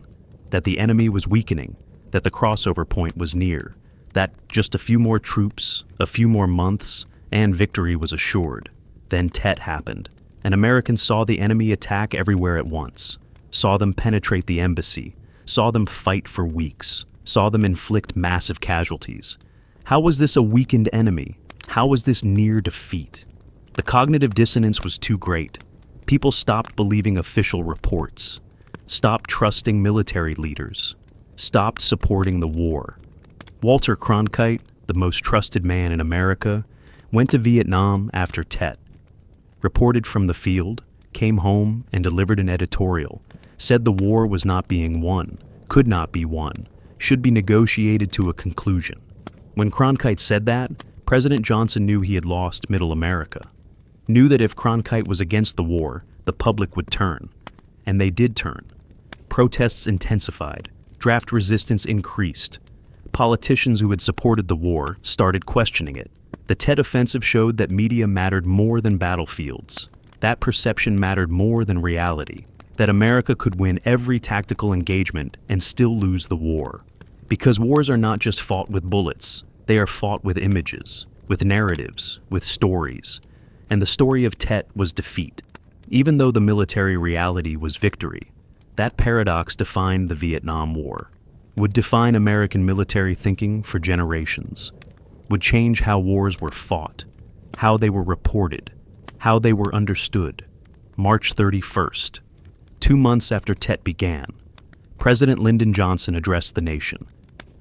Speaker 1: that the enemy was weakening, that the crossover point was near, that just a few more troops, a few more months, and victory was assured. Then Tet happened, and Americans saw the enemy attack everywhere at once, saw them penetrate the embassy, saw them fight for weeks, saw them inflict massive casualties. How was this a weakened enemy? How was this near defeat? The cognitive dissonance was too great. People stopped believing official reports, stopped trusting military leaders, stopped supporting the war. Walter Cronkite, the most trusted man in America, went to Vietnam after Tet, reported from the field, came home and delivered an editorial, said the war was not being won, could not be won, should be negotiated to a conclusion. When Cronkite said that, President Johnson knew he had lost Middle America, knew that if Cronkite was against the war, the public would turn. And they did turn. Protests intensified, draft resistance increased. Politicians who had supported the war started questioning it. The Tet Offensive showed that media mattered more than battlefields. That perception mattered more than reality. That America could win every tactical engagement and still lose the war. Because wars are not just fought with bullets, they are fought with images, with narratives, with stories. And the story of Tet was defeat. Even though the military reality was victory, that paradox defined the Vietnam War, would define American military thinking for generations, would change how wars were fought, how they were reported, how they were understood. March 31st, 2 months after Tet began, President Lyndon Johnson addressed the nation,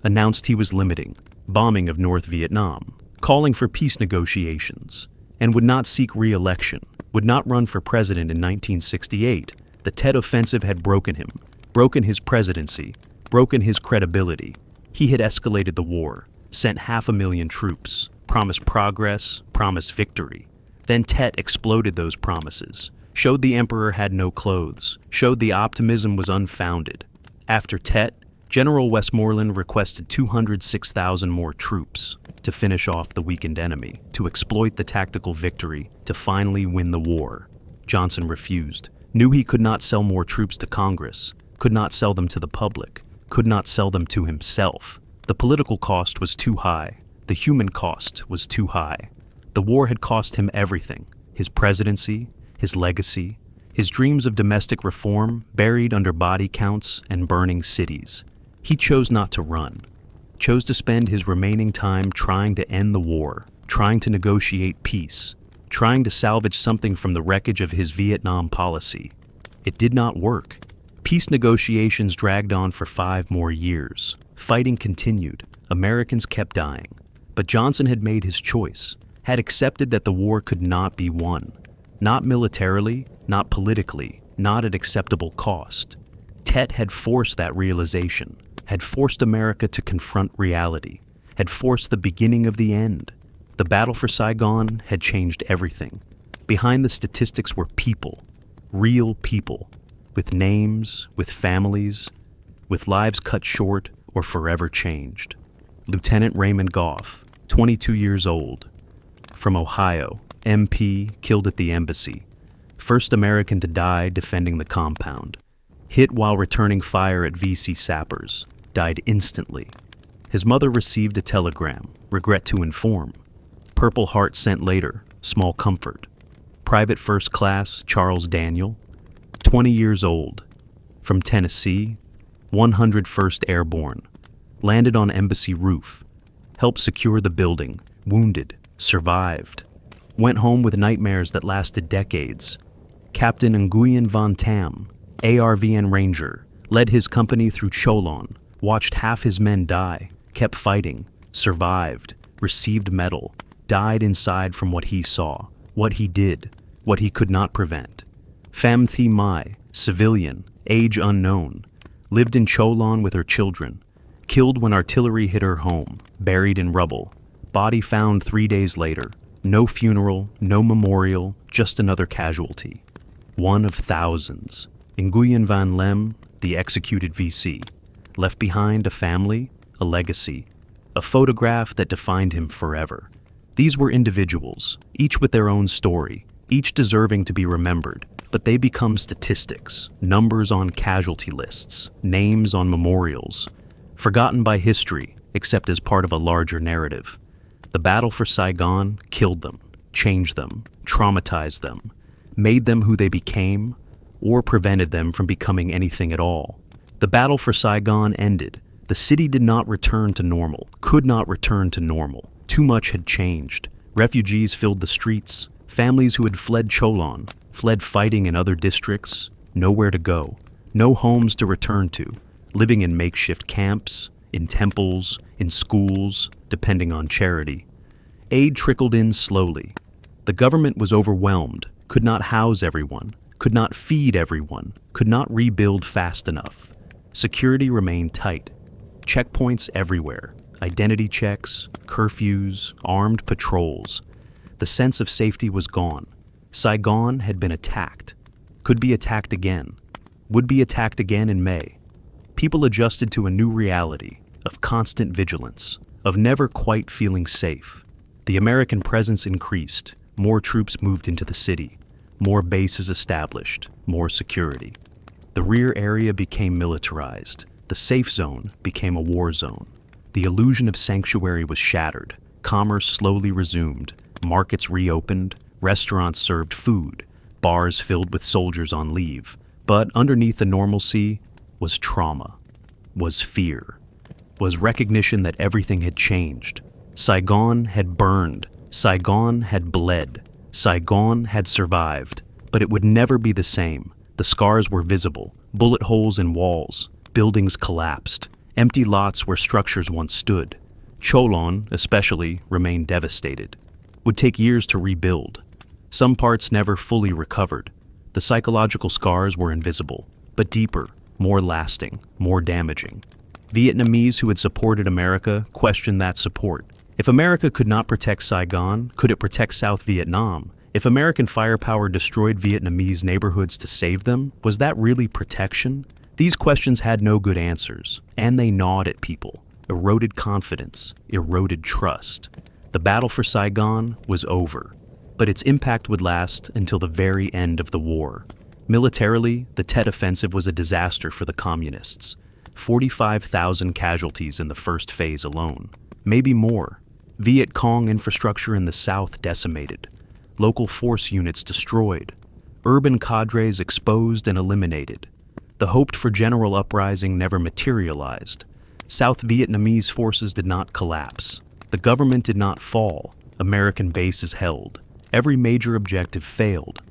Speaker 1: announced he was limiting bombing of North Vietnam, calling for peace negotiations, and would not seek re-election, would not run for president in 1968. The Tet Offensive had broken him, broken his presidency, broken his credibility. He had escalated the war, sent 500,000 troops, promised progress, promised victory. Then Tet exploded those promises, showed the emperor had no clothes, showed the optimism was unfounded. After Tet, General Westmoreland requested 206,000 more troops to finish off the weakened enemy, to exploit the tactical victory, to finally win the war. Johnson refused, knew he could not sell more troops to Congress, could not sell them to the public, could not sell them to himself. The political cost was too high. The human cost was too high. The war had cost him everything: his presidency, his legacy, his dreams of domestic reform buried under body counts and burning cities. He chose not to run, chose to spend his remaining time trying to end the war, trying to negotiate peace, trying to salvage something from the wreckage of his Vietnam policy. It did not work. Peace negotiations dragged on for 5 more years. Fighting continued. Americans kept dying. But Johnson had made his choice, had accepted that the war could not be won. Not militarily, not politically, not at acceptable cost. Tet had forced that realization, had forced America to confront reality, had forced the beginning of the end. The battle for Saigon had changed everything. Behind the statistics were people, real people, with names, with families, with lives cut short or forever changed. Lieutenant Raymond Goff, 22 years old, from Ohio, MP, killed at the embassy, first American to die defending the compound. hit while returning fire at VC sappers, died instantly. His mother received a telegram, regret to inform. Purple Heart sent later, small comfort. Private First Class Charles Daniel, 20 years old, from Tennessee, 101st Airborne, landed on embassy roof, helped secure the building, wounded, survived, went home with nightmares that lasted decades. Captain Nguyen Van Tam, ARVN Ranger, led his company through Cholon, watched half his men die, kept fighting, survived, received medal, died inside from what he saw, what he did, what he could not prevent. Pham Thi Mai, civilian, age unknown, lived in Cholon with her children, killed when artillery hit her home, buried in rubble, body found 3 days later, no funeral, no memorial, just another casualty. One of thousands. Nguyen Van Lem, the executed VC, left behind a family, a legacy, a photograph that defined him forever. These were individuals, each with their own story, each deserving to be remembered, but they become statistics, numbers on casualty lists, names on memorials, forgotten by history, except as part of a larger narrative. The battle for Saigon killed them, changed them, traumatized them, made them who they became, or prevented them from becoming anything at all. The battle for Saigon ended. The city did not return to normal, could not return to normal. Too much had changed. Refugees filled the streets. Families who had fled Cholon, fled fighting in other districts, nowhere to go, no homes to return to, living in makeshift camps, in temples, in schools, depending on charity. Aid trickled in slowly. The government was overwhelmed, could not house everyone, could not feed everyone, could not rebuild fast enough. Security remained tight. Checkpoints everywhere, identity checks, curfews, armed patrols. The sense of safety was gone. Saigon had been attacked, could be attacked again, would be attacked again in May. People adjusted to a new reality of constant vigilance, of never quite feeling safe. The American presence increased, more troops moved into the city, more bases established, more security. The rear area became militarized. The safe zone became a war zone. The illusion of sanctuary was shattered. Commerce slowly resumed. Markets reopened. Restaurants served food. Bars filled with soldiers on leave. But underneath the normalcy was trauma, was fear, was recognition that everything had changed. Saigon had burned. Saigon had bled. Saigon had survived. But it would never be the same. The scars were visible. Bullet holes in walls. Buildings collapsed. Empty lots where structures once stood. Cholon, especially, remained devastated. Would take years to rebuild. Some parts never fully recovered. The psychological scars were invisible, but deeper, more lasting, more damaging. Vietnamese who had supported America questioned that support. If America could not protect Saigon, could it protect South Vietnam? If American firepower destroyed Vietnamese neighborhoods to save them, was that really protection? These questions had no good answers, and they gnawed at people, eroded confidence, eroded trust. The battle for Saigon was over, but its impact would last until the very end of the war. Militarily, the Tet Offensive was a disaster for the communists. 45,000 casualties in the first phase alone. Maybe more. Viet Cong infrastructure in the south decimated. Local force units destroyed. Urban cadres exposed and eliminated. The hoped-for general uprising never materialized. South Vietnamese forces did not collapse. The government did not fall. American bases held. Every major objective failed.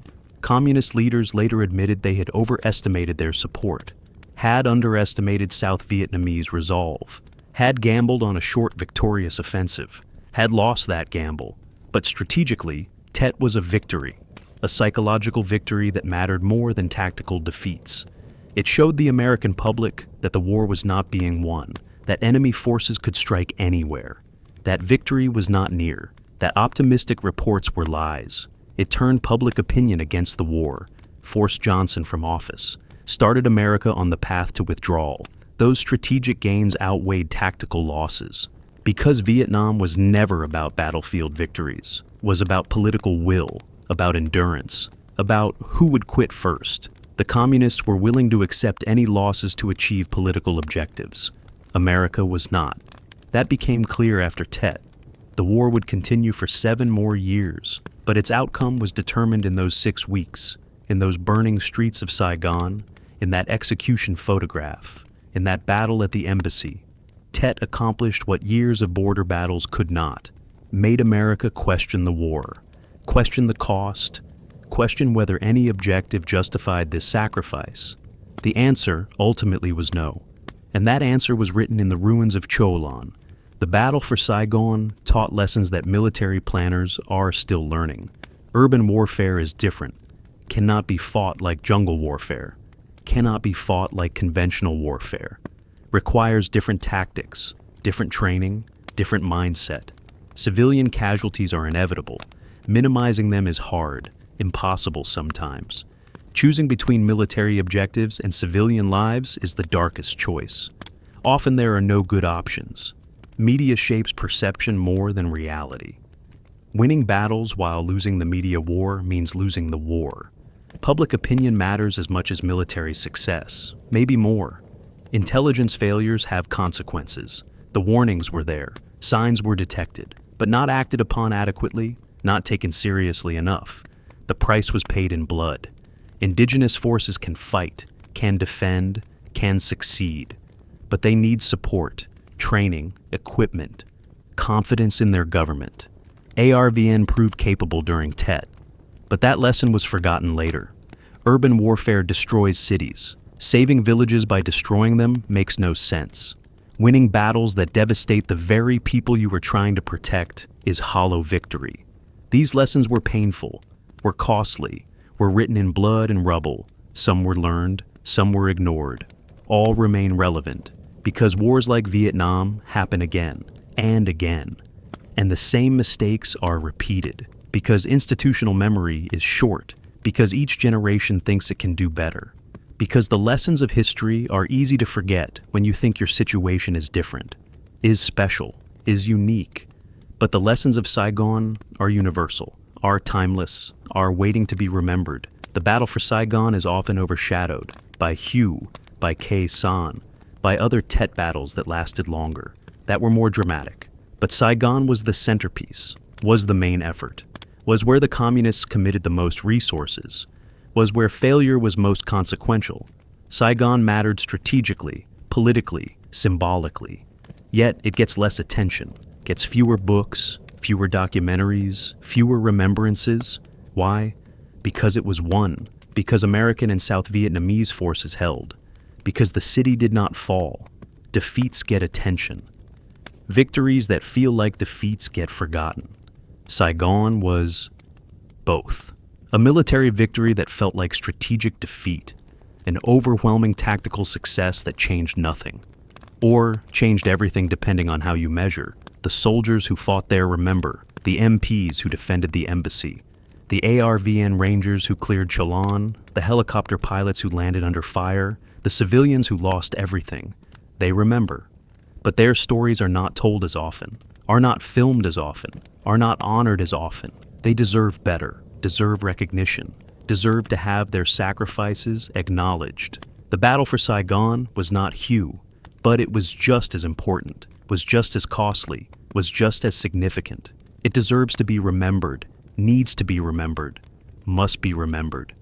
Speaker 1: Communist leaders later admitted they had overestimated their support, had underestimated South Vietnamese resolve, had gambled on a short victorious offensive, had lost that gamble. But strategically, Tet was a victory, a psychological victory that mattered more than tactical defeats. It showed the American public that the war was not being won, that enemy forces could strike anywhere, that victory was not near, that optimistic reports were lies. It turned public opinion against the war, forced Johnson from office, started America on the path to withdrawal. Those strategic gains outweighed tactical losses. Because Vietnam was never about battlefield victories, was about political will, about endurance, about who would quit first. The communists were willing to accept any losses to achieve political objectives. America was not. That became clear after Tet. The war would continue for 7 more years, but its outcome was determined in those 6 weeks, in those burning streets of Saigon, in that execution photograph, in that battle at the embassy. Tet accomplished what years of border battles could not, made America question the war, question the cost, question whether any objective justified this sacrifice. The answer ultimately was no, and that answer was written in the ruins of Cholon. The battle for Saigon taught lessons that military planners are still learning. Urban warfare is different, cannot be fought like jungle warfare, cannot be fought like conventional warfare, requires different tactics, different training, different mindset. Civilian casualties are inevitable. Minimizing them is hard, impossible sometimes. Choosing between military objectives and civilian lives is the darkest choice. Often there are no good options. Media shapes perception more than reality. Winning battles while losing the media war means losing the war. Public opinion matters as much as military success, maybe more. Intelligence failures have consequences. The warnings were there, signs were detected, but not acted upon adequately, not taken seriously enough. The price was paid in blood. Indigenous forces can fight, can defend, can succeed, but they need support, training, equipment, confidence in their government. ARVN proved capable during Tet, but that lesson was forgotten later. Urban warfare destroys cities. Saving villages by destroying them makes no sense. Winning battles that devastate the very people you were trying to protect is hollow victory. These lessons were painful, were costly, were written in blood and rubble. Some were learned, some were ignored. All remain relevant, because wars like Vietnam happen again and again. And the same mistakes are repeated, because institutional memory is short, because each generation thinks it can do better. Because the lessons of history are easy to forget when you think your situation is different, is special, is unique. But the lessons of Saigon are universal, are timeless, are waiting to be remembered. The battle for Saigon is often overshadowed by Nhut, by Khe Sanh, by other Tet battles that lasted longer, that were more dramatic. But Saigon was the centerpiece, was the main effort, was where the communists committed the most resources, was where failure was most consequential. Saigon mattered strategically, politically, symbolically. Yet it gets less attention, gets fewer books, fewer documentaries, fewer remembrances. Why? Because it was won, because American and South Vietnamese forces held, because the city did not fall. Defeats get attention. Victories that feel like defeats get forgotten. Saigon was both. A military victory that felt like strategic defeat, an overwhelming tactical success that changed nothing, or changed everything depending on how you measure. The soldiers who fought there remember, the MPs who defended the embassy, the ARVN Rangers who cleared Cholon, the helicopter pilots who landed under fire, the civilians who lost everything. They remember. But their stories are not told as often, are not filmed as often, are not honored as often. They deserve better, deserve recognition, deserve to have their sacrifices acknowledged. The battle for Saigon was not Nhut, but it was just as important, was just as costly, was just as significant. It deserves to be remembered, needs to be remembered, must be remembered.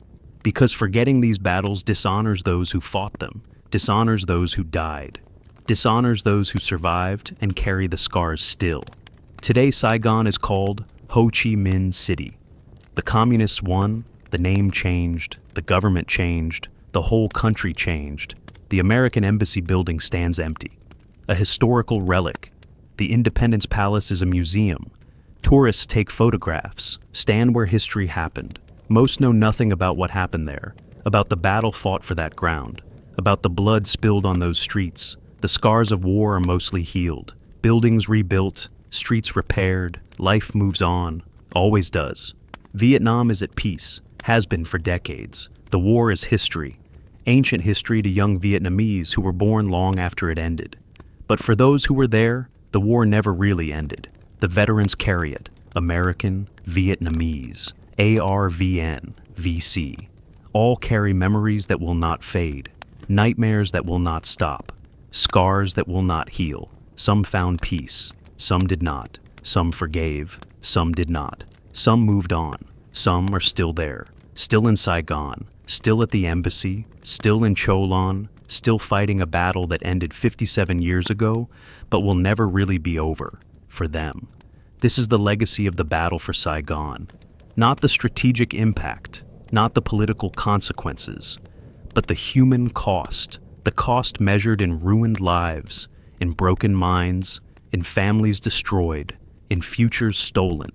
Speaker 1: Because forgetting these battles dishonors those who fought them, dishonors those who died, dishonors those who survived and carry the scars still. Today Saigon is called Ho Chi Minh City. The communists won, the name changed, the government changed, the whole country changed. The American Embassy building stands empty, a historical relic. The Independence Palace is a museum. Tourists take photographs, stand where history happened. Most know nothing about what happened there, about the battle fought for that ground, about the blood spilled on those streets. The scars of war are mostly healed, buildings rebuilt, streets repaired, life moves on, always does. Vietnam is at peace, has been for decades. The war is history, ancient history to young Vietnamese who were born long after it ended. But for those who were there, the war never really ended. The veterans carry it, American, Vietnamese, ARVN, VC. All carry memories that will not fade, nightmares that will not stop, scars that will not heal. Some found peace, some did not. Some forgave, some did not. Some moved on, some are still there, still in Saigon, still at the embassy, still in Cholon, still fighting a battle that ended 57 years ago, but will never really be over, for them. This is the legacy of the battle for Saigon. Not the strategic impact, not the political consequences, but the human cost, the cost measured in ruined lives, in broken minds, in families destroyed, in futures stolen.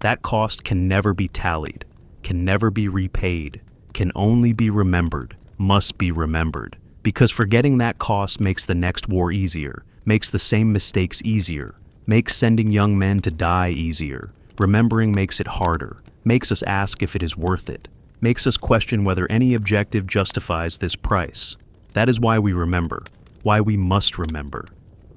Speaker 1: That cost can never be tallied, can never be repaid, can only be remembered, must be remembered. Because forgetting that cost makes the next war easier, makes the same mistakes easier, makes sending young men to die easier. Remembering makes it harder, makes us ask if it is worth it, makes us question whether any objective justifies this price. That is why we remember, why we must remember,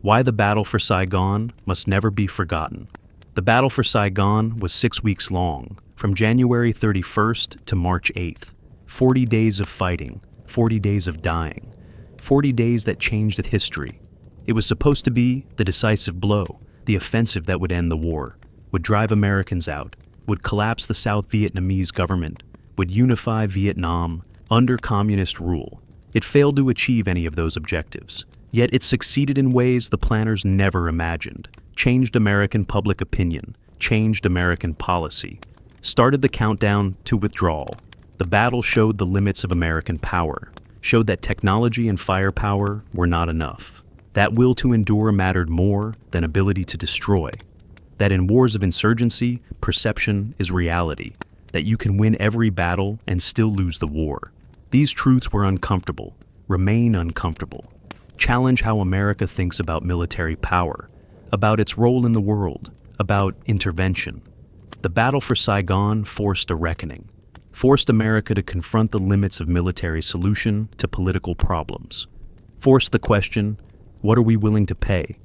Speaker 1: why the battle for Saigon must never be forgotten. The battle for Saigon was 6 weeks long, from January 31st to March 8th. 40 days of fighting, 40 days of dying, 40 days that changed history. It was supposed to be the decisive blow, the offensive that would end the war, would drive Americans out, would collapse the South Vietnamese government, would unify Vietnam under communist rule. It failed to achieve any of those objectives, yet it succeeded in ways the planners never imagined, changed American public opinion, changed American policy, started the countdown to withdrawal. The battle showed the limits of American power, showed that technology and firepower were not enough, that will to endure mattered more than ability to destroy, that in wars of insurgency, perception is reality, that you can win every battle and still lose the war. These truths were uncomfortable, remain uncomfortable, challenge how America thinks about military power, about its role in the world, about intervention. The battle for Saigon forced a reckoning, forced America to confront the limits of military solution to political problems, forced the question, what are we willing to pay?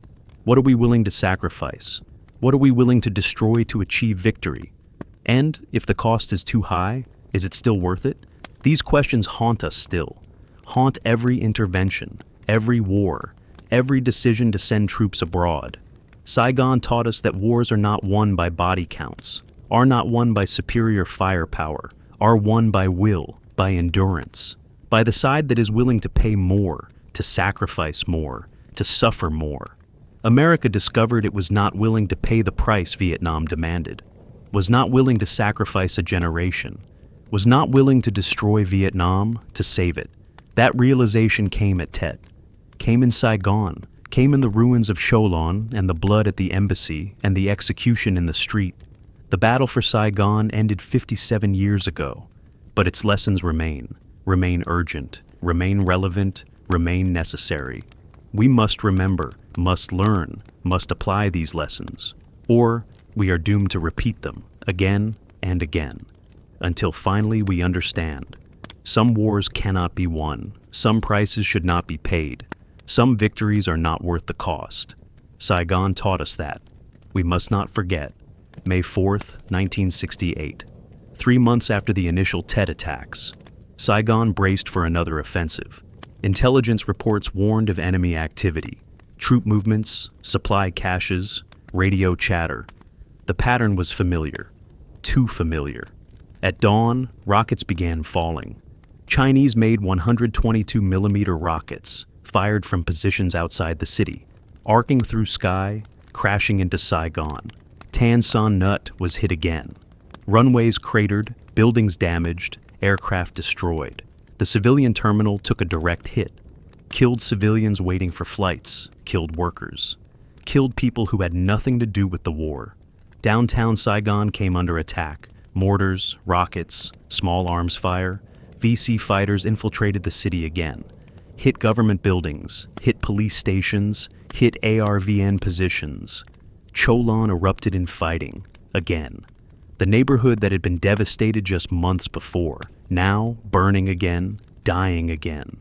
Speaker 1: What are we willing to sacrifice? What are we willing to destroy to achieve victory? And if the cost is too high, is it still worth it? These questions haunt us still, haunt every intervention, every war, every decision to send troops abroad. Saigon taught us that wars are not won by body counts, are not won by superior firepower, are won by will, by endurance, by the side that is willing to pay more, to sacrifice more, to suffer more. America discovered it was not willing to pay the price Vietnam demanded, was not willing to sacrifice a generation, was not willing to destroy Vietnam to save it. That realization came at Tet, came in Saigon, came in the ruins of Cholon and the blood at the embassy and the execution in the street. The battle for Saigon ended 57 years ago, but its lessons remain urgent, remain relevant, remain necessary. We must remember, must learn, must apply these lessons, or we are doomed to repeat them again and again, until finally we understand. Some wars cannot be won, some prices should not be paid, some victories are not worth the cost. Saigon taught us that. We must not forget. May 4th, 1968. 3 months after the initial Tet attacks, Saigon braced for another offensive. Intelligence reports warned of enemy activity, troop movements, supply caches, radio chatter. The pattern was familiar, too familiar. At dawn, rockets began falling. Chinese-made 122mm rockets, fired from positions outside the city, arcing through sky, crashing into Saigon. Tan Son Nhut was hit again. Runways cratered, buildings damaged, aircraft destroyed. The civilian terminal took a direct hit, killed civilians waiting for flights, killed workers, killed people who had nothing to do with the war. Downtown Saigon came under attack. Mortars, rockets, small arms fire. VC fighters infiltrated the city again, hit government buildings, hit police stations, hit ARVN positions. Cholon erupted in fighting, again. The neighborhood that had been devastated just months before, now burning again, dying again.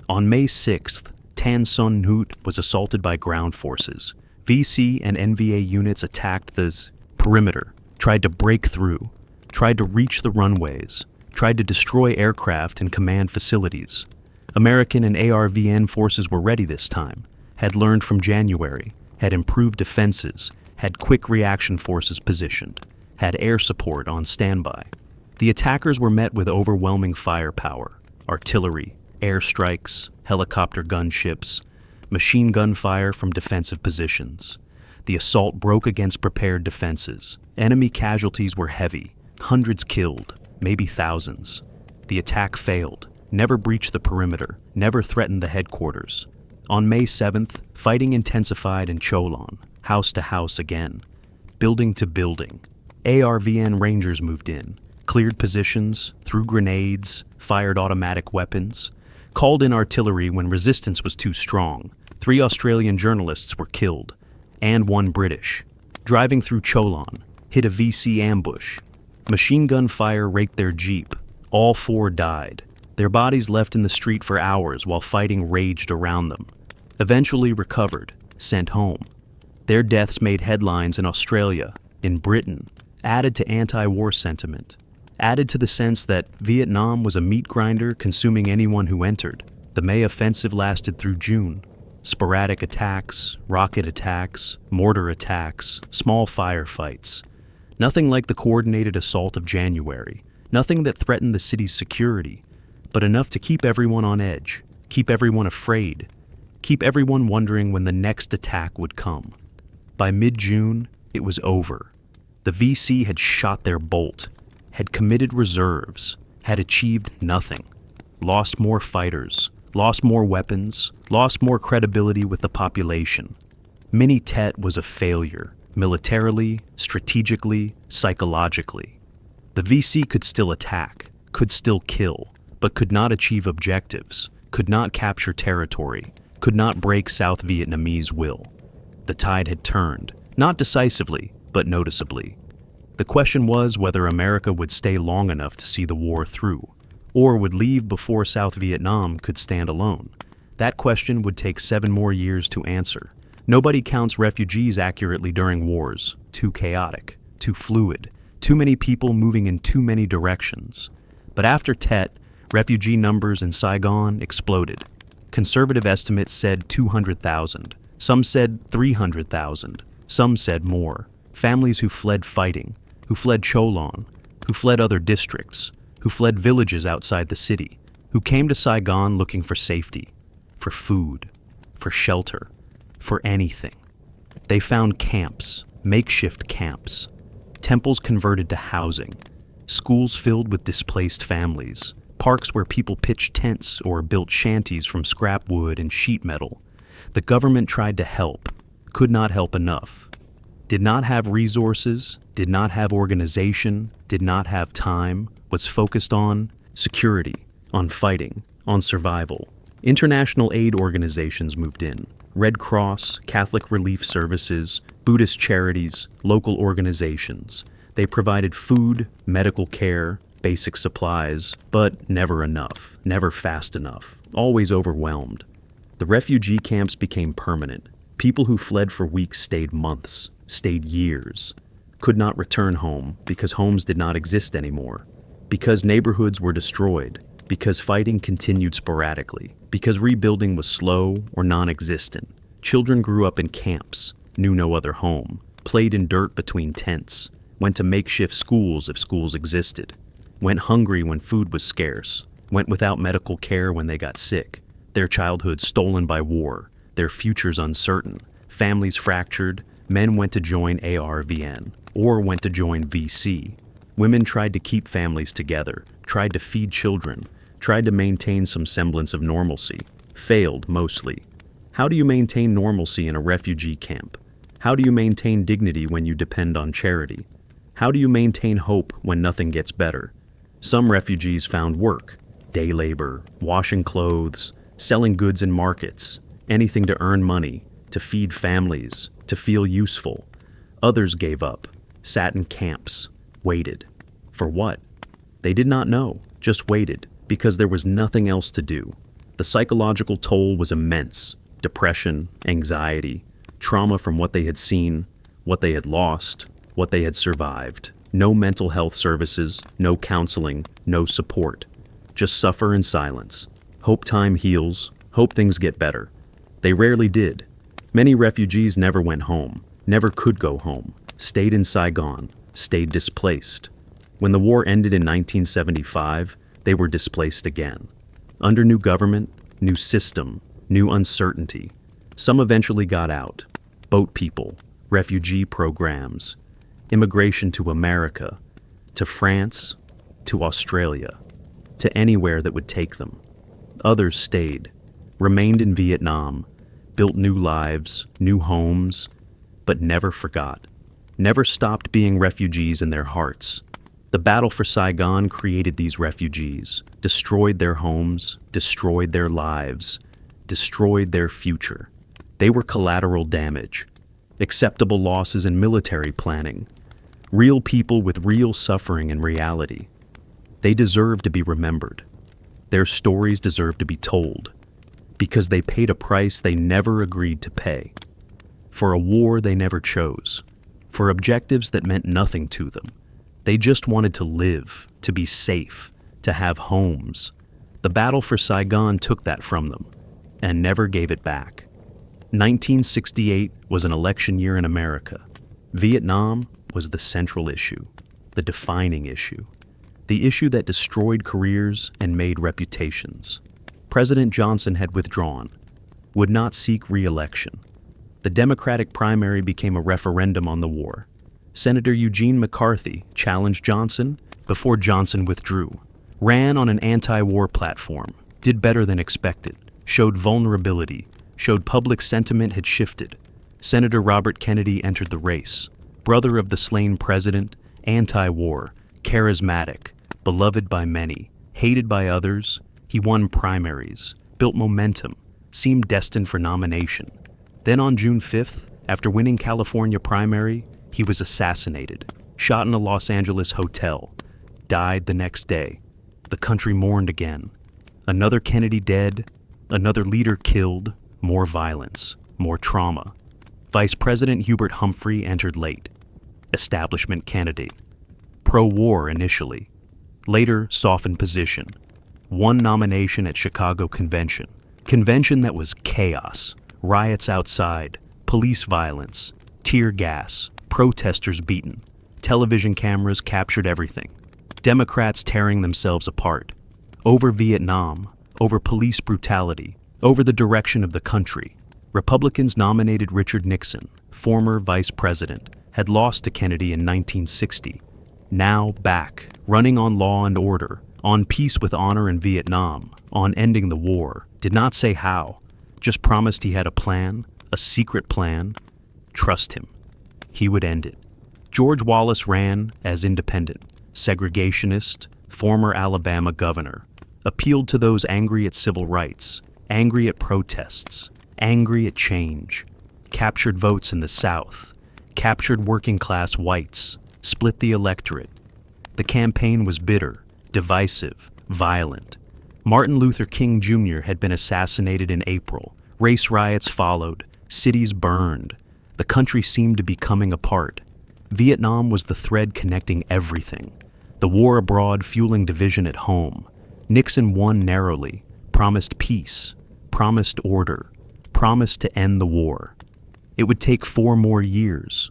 Speaker 1: On May 6th, Tan Son Nhut was assaulted by ground forces. VC and NVA units attacked the perimeter, tried to break through, tried to reach the runways, tried to destroy aircraft and command facilities. American and ARVN forces were ready this time, had learned from January, had improved defenses, had quick reaction forces positioned, had air support on standby. The attackers were met with overwhelming firepower, artillery, airstrikes, helicopter gunships, machine gun fire from defensive positions. The assault broke against prepared defenses. Enemy casualties were heavy, hundreds killed, maybe thousands. The attack failed, never breached the perimeter, never threatened the headquarters. On May 7th, fighting intensified in Cholon, house to house again, building to building. ARVN Rangers moved in, cleared positions, threw grenades, fired automatic weapons, called in artillery when resistance was too strong. 3 Australian journalists were killed, and 1 British. Driving through Cholon, hit a VC ambush. Machine gun fire raked their jeep. All 4 died. Their bodies left in the street for hours while fighting raged around them. Eventually recovered, sent home. Their deaths made headlines in Australia, in Britain, added to anti-war sentiment, added to the sense that Vietnam was a meat grinder consuming anyone who entered. The May offensive lasted through June. Sporadic attacks, rocket attacks, mortar attacks, small firefights. Nothing like the coordinated assault of January, nothing that threatened the city's security, but enough to keep everyone on edge, keep everyone afraid, keep everyone wondering when the next attack would come. By mid-June, it was over. The VC had shot their bolt, had committed reserves, had achieved nothing, lost more fighters, lost more weapons, lost more credibility with the population. Mini Tet was a failure, militarily, strategically, psychologically. The VC could still attack, could still kill, but could not achieve objectives, could not capture territory, could not break South Vietnamese will. The tide had turned, not decisively, but noticeably. The question was whether America would stay long enough to see the war through, or would leave before South Vietnam could stand alone. That question would take 7 more years to answer. Nobody counts refugees accurately during wars. Too chaotic, too fluid, too many people moving in too many directions. But after Tet, refugee numbers in Saigon exploded. Conservative estimates said 200,000. Some said 300,000. Some said more. Families who fled fighting, who fled Cholon, who fled other districts, who fled villages outside the city, who came to Saigon looking for safety, for food, for shelter, for anything. They found camps, makeshift camps, temples converted to housing, schools filled with displaced families, parks where people pitched tents or built shanties from scrap wood and sheet metal. The government tried to help, could not help enough. Did not have resources, did not have organization, did not have time, was focused on security, on fighting, on survival. International aid organizations moved in. Red Cross, Catholic Relief Services, Buddhist charities, local organizations. They provided food, medical care, basic supplies, but never enough, never fast enough, always overwhelmed. The refugee camps became permanent. People who fled for weeks stayed months, stayed years, could not return home because homes did not exist anymore, because neighborhoods were destroyed, because fighting continued sporadically, because rebuilding was slow or non-existent. Children grew up in camps, knew no other home, played in dirt between tents, went to makeshift schools if schools existed, went hungry when food was scarce, went without medical care when they got sick, their childhoods stolen by war, their futures uncertain, families fractured. Men went to join ARVN, or went to join VC. Women tried to keep families together, tried to feed children, tried to maintain some semblance of normalcy. Failed, mostly. How do you maintain normalcy in a refugee camp? How do you maintain dignity when you depend on charity? How do you maintain hope when nothing gets better? Some refugees found work, day labor, washing clothes, selling goods in markets, anything to earn money, to feed families, to feel useful. Others gave up, sat in camps, waited. For what? They did not know, just waited, because there was nothing else to do. The psychological toll was immense. Depression, anxiety, trauma from what they had seen, what they had lost, what they had survived. No mental health services, no counseling, no support. Just suffer in silence. Hope time heals, hope things get better. They rarely did. Many refugees never went home, never could go home, stayed in Saigon, stayed displaced. When the war ended in 1975, they were displaced again. Under new government, new system, new uncertainty. Some eventually got out. Boat people, refugee programs, immigration to America, to France, to Australia, to anywhere that would take them. Others stayed, remained in Vietnam, built new lives, new homes, but never forgot, never stopped being refugees in their hearts. The battle for Saigon created these refugees, destroyed their homes, destroyed their lives, destroyed their future. They were collateral damage, acceptable losses in military planning, real people with real suffering and reality. They deserve to be remembered. Their stories deserve to be told, because they paid a price they never agreed to pay, for a war they never chose, for objectives that meant nothing to them. They just wanted to live, to be safe, to have homes. The battle for Saigon took that from them, and never gave it back. 1968 was an election year in America. Vietnam was the central issue, the defining issue, the issue that destroyed careers and made reputations. President Johnson had withdrawn, would not seek re-election. The Democratic primary became a referendum on the war. Senator Eugene McCarthy challenged Johnson before Johnson withdrew, ran on an anti-war platform, did better than expected, showed vulnerability, showed public sentiment had shifted. Senator Robert Kennedy entered the race, brother of the slain president, anti-war, charismatic, beloved by many, hated by others. He won primaries, built momentum, seemed destined for nomination. Then on June 5th, after winning California primary, he was assassinated, shot in a Los Angeles hotel, died the next day. The country mourned again. Another Kennedy dead, another leader killed, more violence, more trauma. Vice President Hubert Humphrey entered late. Establishment candidate. Pro-war initially. Later softened position. Won nomination at Chicago Convention. Convention that was chaos. Riots outside. Police violence. Tear gas. Protesters beaten. Television cameras captured everything. Democrats tearing themselves apart. Over Vietnam. Over police brutality. Over the direction of the country. Republicans nominated Richard Nixon, former vice president, had lost to Kennedy in 1960. Now back, running on law and order, on peace with honor in Vietnam, on ending the war. Did not say how, just promised he had a plan, a secret plan. Trust him. He would end it. George Wallace ran as independent, segregationist, former Alabama governor, appealed to those angry at civil rights, angry at protests, angry at change, captured votes in the South, captured working-class whites, split the electorate. The campaign was bitter, divisive, violent. Martin Luther King Jr. had been assassinated in April. Race riots followed. Cities burned. The country seemed to be coming apart. Vietnam was the thread connecting everything. The war abroad fueling division at home. Nixon won narrowly, promised peace, promised order, promised to end the war. It would take 4 more years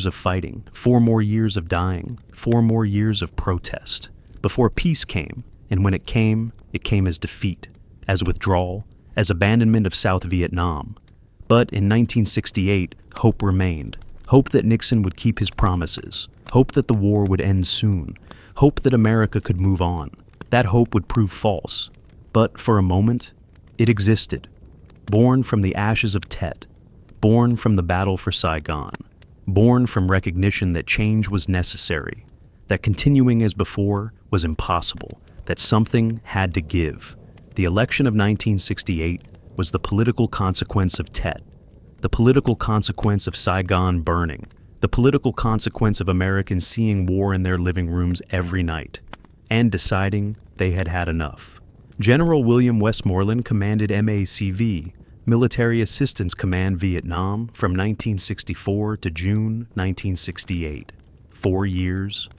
Speaker 1: of fighting, 4 more years of dying, 4 more years of protest, before peace came, and when it came as defeat, as withdrawal, as abandonment of South Vietnam. But in 1968, hope remained. Hope that Nixon would keep his promises. Hope that the war would end soon. Hope that America could move on. That hope would prove false. But for a moment, it existed. Born from the ashes of Tet. Born from the battle for Saigon. Born from recognition that change was necessary. That continuing as before was impossible. That something had to give. The election of 1968 was the political consequence of Tet. The political consequence of Saigon burning. The political consequence of Americans seeing war in their living rooms every night. And deciding they had had enough. General William Westmoreland commanded MACV, Military Assistance Command Vietnam, from 1964 to June 1968. 4 years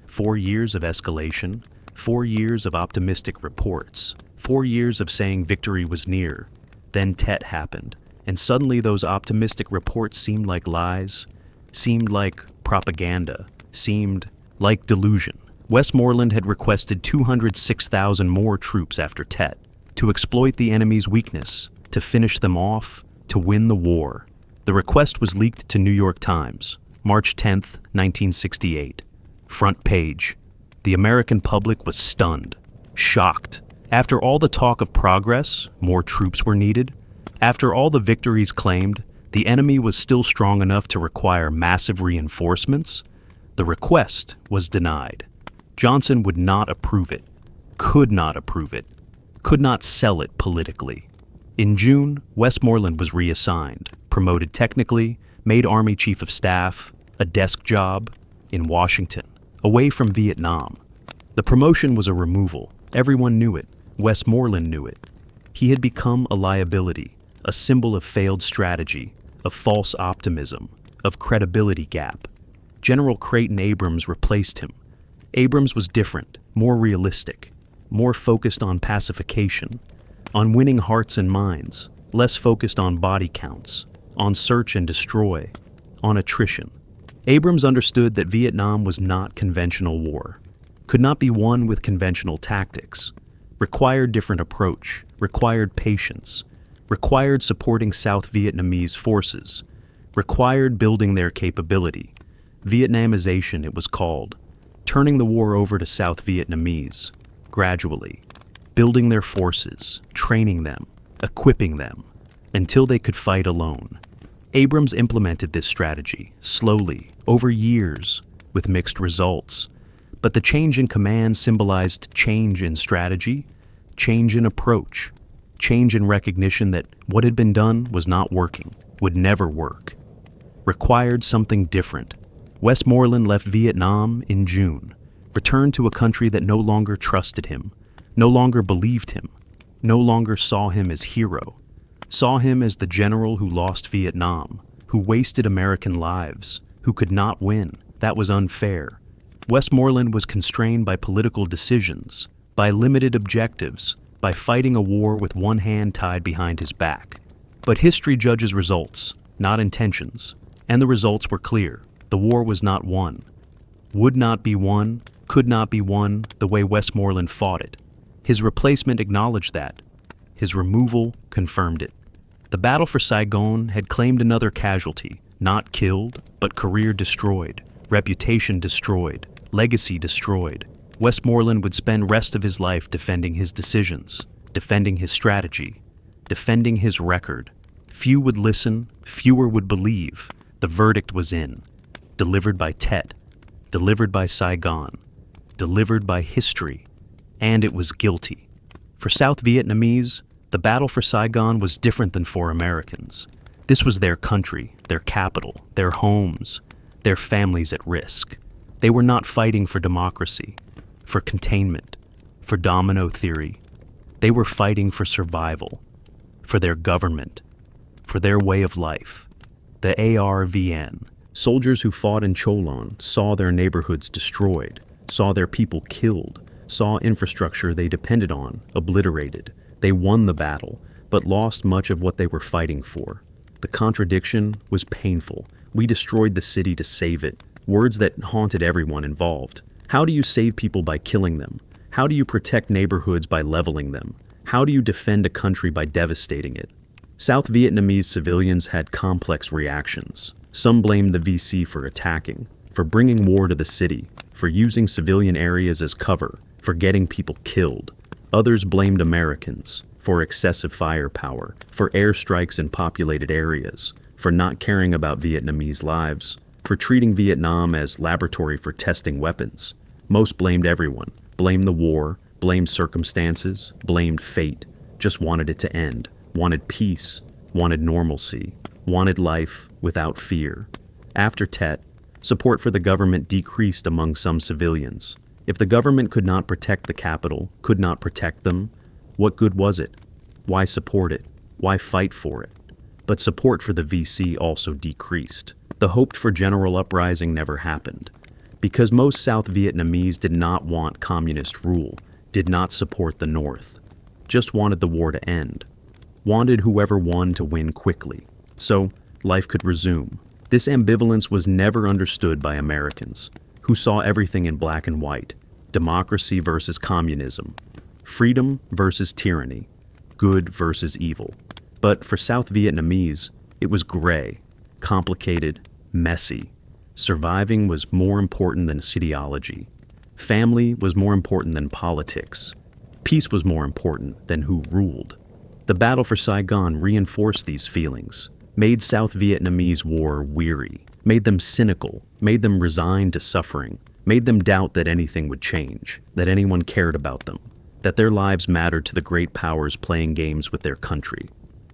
Speaker 1: of escalation, 4 years of optimistic reports, 4 years of saying victory was near. Then Tet happened, and suddenly those optimistic reports seemed like lies, seemed like propaganda, seemed like delusion. Westmoreland had requested 206,000 more troops after Tet, to exploit the enemy's weakness, to finish them off, to win the war. The request was leaked to New York Times, March 10, 1968. Front page. The American public was stunned, shocked. After all the talk of progress, more troops were needed. After all the victories claimed, the enemy was still strong enough to require massive reinforcements. The request was denied. Johnson would not approve it, could not approve it, could not sell it politically. In June, Westmoreland was reassigned, promoted technically, made Army Chief of Staff, a desk job in Washington, away from Vietnam. The promotion was a removal. Everyone knew it. Westmoreland knew it. He had become a liability, a symbol of failed strategy, of false optimism, of credibility gap. General Creighton Abrams replaced him. Abrams was different, more realistic, more focused on pacification, on winning hearts and minds, less focused on body counts, on search and destroy, on attrition. Abrams understood that Vietnam was not conventional war, could not be won with conventional tactics, required different approach, required patience, required supporting South Vietnamese forces, required building their capability. Vietnamization, it was called, turning the war over to South Vietnamese, gradually, building their forces, training them, equipping them, until they could fight alone. Abrams implemented this strategy, slowly, over years, with mixed results. But the change in command symbolized change in strategy, change in approach, change in recognition that what had been done was not working, would never work, required something different. Westmoreland left Vietnam in June, returned to a country that no longer trusted him, no longer believed him, no longer saw him as hero, saw him as the general who lost Vietnam, who wasted American lives, who could not win. That was unfair. Westmoreland was constrained by political decisions, by limited objectives, by fighting a war with one hand tied behind his back. But history judges results, not intentions, and the results were clear. The war was not won, would not be won, could not be won the way Westmoreland fought it. His replacement acknowledged that. His removal confirmed it. The battle for Saigon had claimed another casualty, not killed, but career destroyed, reputation destroyed, legacy destroyed. Westmoreland would spend rest of his life defending his decisions, defending his strategy, defending his record. Few would listen, fewer would believe. The verdict was in. Delivered by Tet, delivered by Saigon, delivered by history, and it was guilty. For South Vietnamese, the battle for Saigon was different than for Americans. This was their country, their capital, their homes, their families at risk. They were not fighting for democracy, for containment, for domino theory. They were fighting for survival, for their government, for their way of life. The ARVN. Soldiers who fought in Cholon saw their neighborhoods destroyed, saw their people killed, saw infrastructure they depended on obliterated. They won the battle, but lost much of what they were fighting for. The contradiction was painful. We destroyed the city to save it. Words that haunted everyone involved. How do you save people by killing them? How do you protect neighborhoods by leveling them? How do you defend a country by devastating it? South Vietnamese civilians had complex reactions. Some blamed the VC for attacking, for bringing war to the city, for using civilian areas as cover, for getting people killed. Others blamed Americans for excessive firepower, for airstrikes in populated areas, for not caring about Vietnamese lives, for treating Vietnam as laboratory for testing weapons. Most blamed everyone, blamed the war, blamed circumstances, blamed fate, just wanted it to end, wanted peace, wanted normalcy, wanted life without fear. After Tet, support for the government decreased among some civilians. If the government could not protect the capital, could not protect them, what good was it? Why support it? Why fight for it? But support for the VC also decreased. The hoped-for general uprising never happened. Because most South Vietnamese did not want communist rule, did not support the North, just wanted the war to end, wanted whoever won to win quickly, so life could resume. This ambivalence was never understood by Americans, who saw everything in black and white: democracy versus communism, freedom versus tyranny, good versus evil. But for South Vietnamese, it was gray, complicated, messy. Surviving was more important than ideology. Family was more important than politics. Peace was more important than who ruled. The battle for Saigon reinforced these feelings, made South Vietnamese war weary, made them cynical, made them resigned to suffering, made them doubt that anything would change, that anyone cared about them, that their lives mattered to the great powers playing games with their country.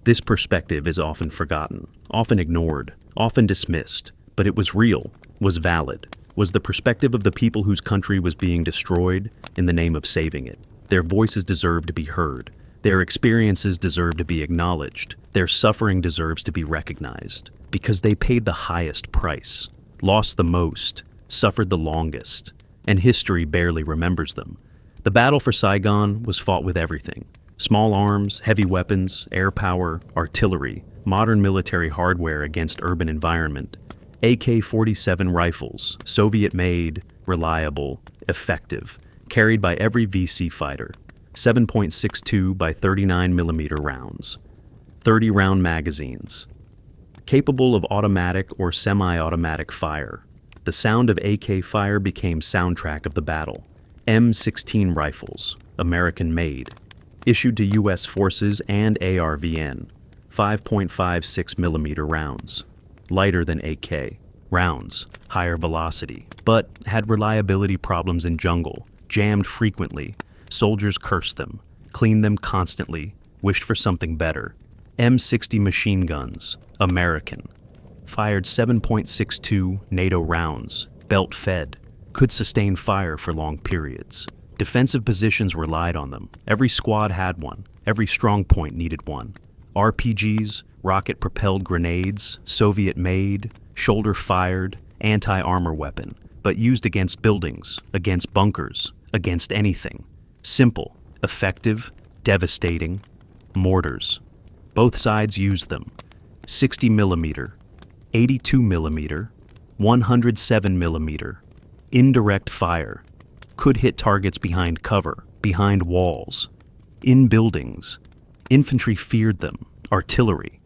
Speaker 1: This perspective is often forgotten, often ignored, often dismissed, but it was real, was valid, was the perspective of the people whose country was being destroyed in the name of saving it. Their voices deserve to be heard. Their experiences deserve to be acknowledged. Their suffering deserves to be recognized, because they paid the highest price, lost the most, suffered the longest, and history barely remembers them. The battle for Saigon was fought with everything: small arms, heavy weapons, air power, artillery, modern military hardware against urban environment, AK-47 rifles, Soviet-made, reliable, effective, carried by every VC fighter, 7.62 by 39mm rounds, 30-round magazines, capable of automatic or semi-automatic fire. The sound of AK fire became soundtrack of the battle. M16 rifles, American-made, issued to U.S. forces, and ARVN, 5.56mm rounds, lighter than AK rounds, higher velocity, but had reliability problems in jungle, jammed frequently. Soldiers cursed them, cleaned them constantly, wished for something better. M60 machine guns, American, fired 7.62 NATO rounds, belt-fed, could sustain fire for long periods. Defensive positions relied on them. Every squad had one. Every strong point needed one. RPGs, rocket-propelled grenades, Soviet-made, shoulder-fired, anti-armor weapon, but used against buildings, against bunkers, against anything. Simple, effective, devastating. Mortars. Both sides used them. 60mm, 82mm, 107mm. Indirect fire. Could hit targets behind cover, behind walls, in buildings. Infantry feared them. Artillery.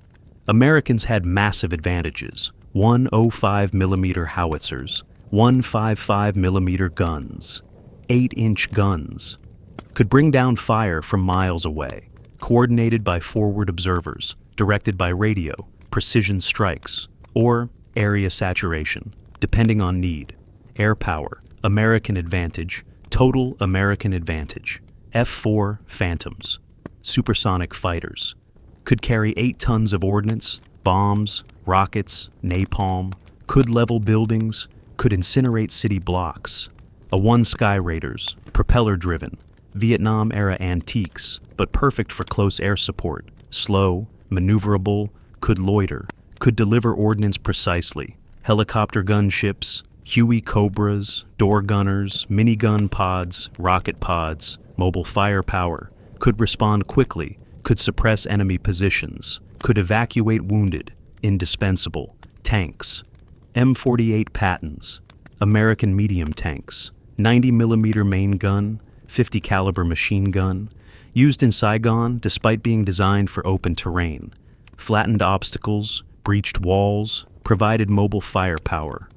Speaker 1: Americans had massive advantages: 105mm howitzers, 155mm guns, 8-inch guns. Could bring down fire from miles away, coordinated by forward observers, directed by radio, precision strikes, or area saturation, depending on need. Air power, American advantage, total American advantage. F-4 Phantoms, supersonic fighters. Could carry 8 tons of ordnance, bombs, rockets, napalm, could level buildings, could incinerate city blocks. A-1 Sky Raiders, propeller-driven, Vietnam-era antiques, but perfect for close air support, slow, maneuverable, could loiter, could deliver ordnance precisely. Helicopter gunships, Huey Cobras, door gunners, minigun pods, rocket pods, mobile firepower, could respond quickly, could suppress enemy positions, could evacuate wounded, indispensable. Tanks. M48 Pattons, American medium tanks, 90mm main gun, 50 caliber machine gun, used in Saigon despite being designed for open terrain, flattened obstacles, breached walls, provided mobile firepower.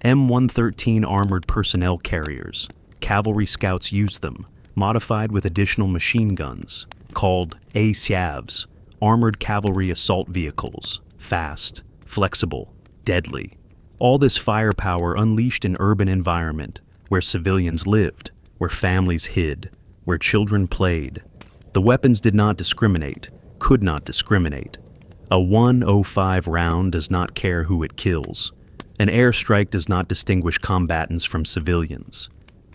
Speaker 1: M113 armored personnel carriers, cavalry scouts used them, modified with additional machine guns, called A-SAVs, armored cavalry assault vehicles, fast, flexible, deadly. All this firepower unleashed in urban environment, where civilians lived, where families hid, where children played. The weapons did not discriminate, could not discriminate. A 105 round does not care who it kills. An airstrike does not distinguish combatants from civilians.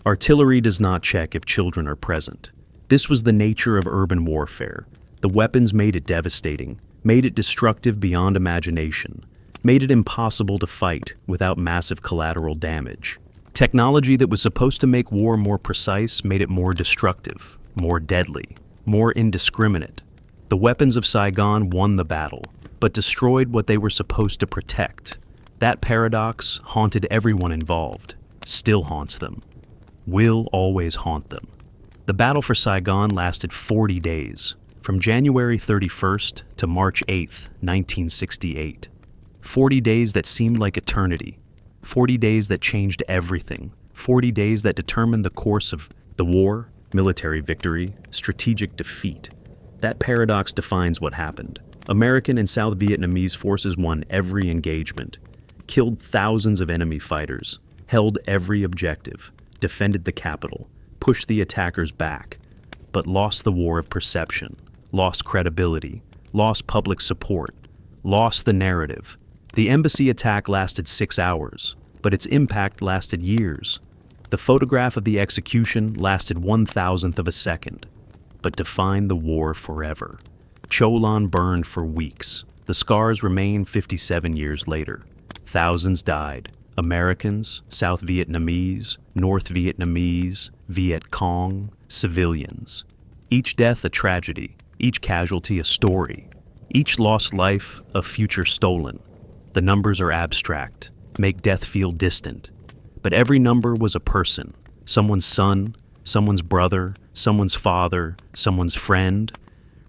Speaker 1: Artillery does not check if children are present. This was the nature of urban warfare. The weapons made it devastating, made it destructive beyond imagination, made it impossible to fight without massive collateral damage. Technology that was supposed to make war more precise made it more destructive, more deadly, more indiscriminate. The weapons of Saigon won the battle, but destroyed what they were supposed to protect. That paradox haunted everyone involved, still haunts them, will always haunt them. The battle for Saigon lasted 40 days, from January 31st to March 8th, 1968. 40 days that seemed like eternity. 40 days that changed everything. 40 days that determined the course of the war, military victory, strategic defeat. That paradox defines what happened. American and South Vietnamese forces won every engagement, killed thousands of enemy fighters, held every objective, defended the capital, pushed the attackers back, but lost the war of perception, lost credibility, lost public support, lost the narrative. The embassy attack lasted 6 hours, but its impact lasted years. The photograph of the execution lasted 1,000th of a second, but defined the war forever. Cholon burned for weeks. The scars remain 57 years later. Thousands died. Americans, South Vietnamese, North Vietnamese, Viet Cong, civilians. Each death a tragedy, each casualty a story, each lost life a future stolen. The numbers are abstract, make death feel distant. But every number was a person, someone's son, someone's brother, someone's father, someone's friend.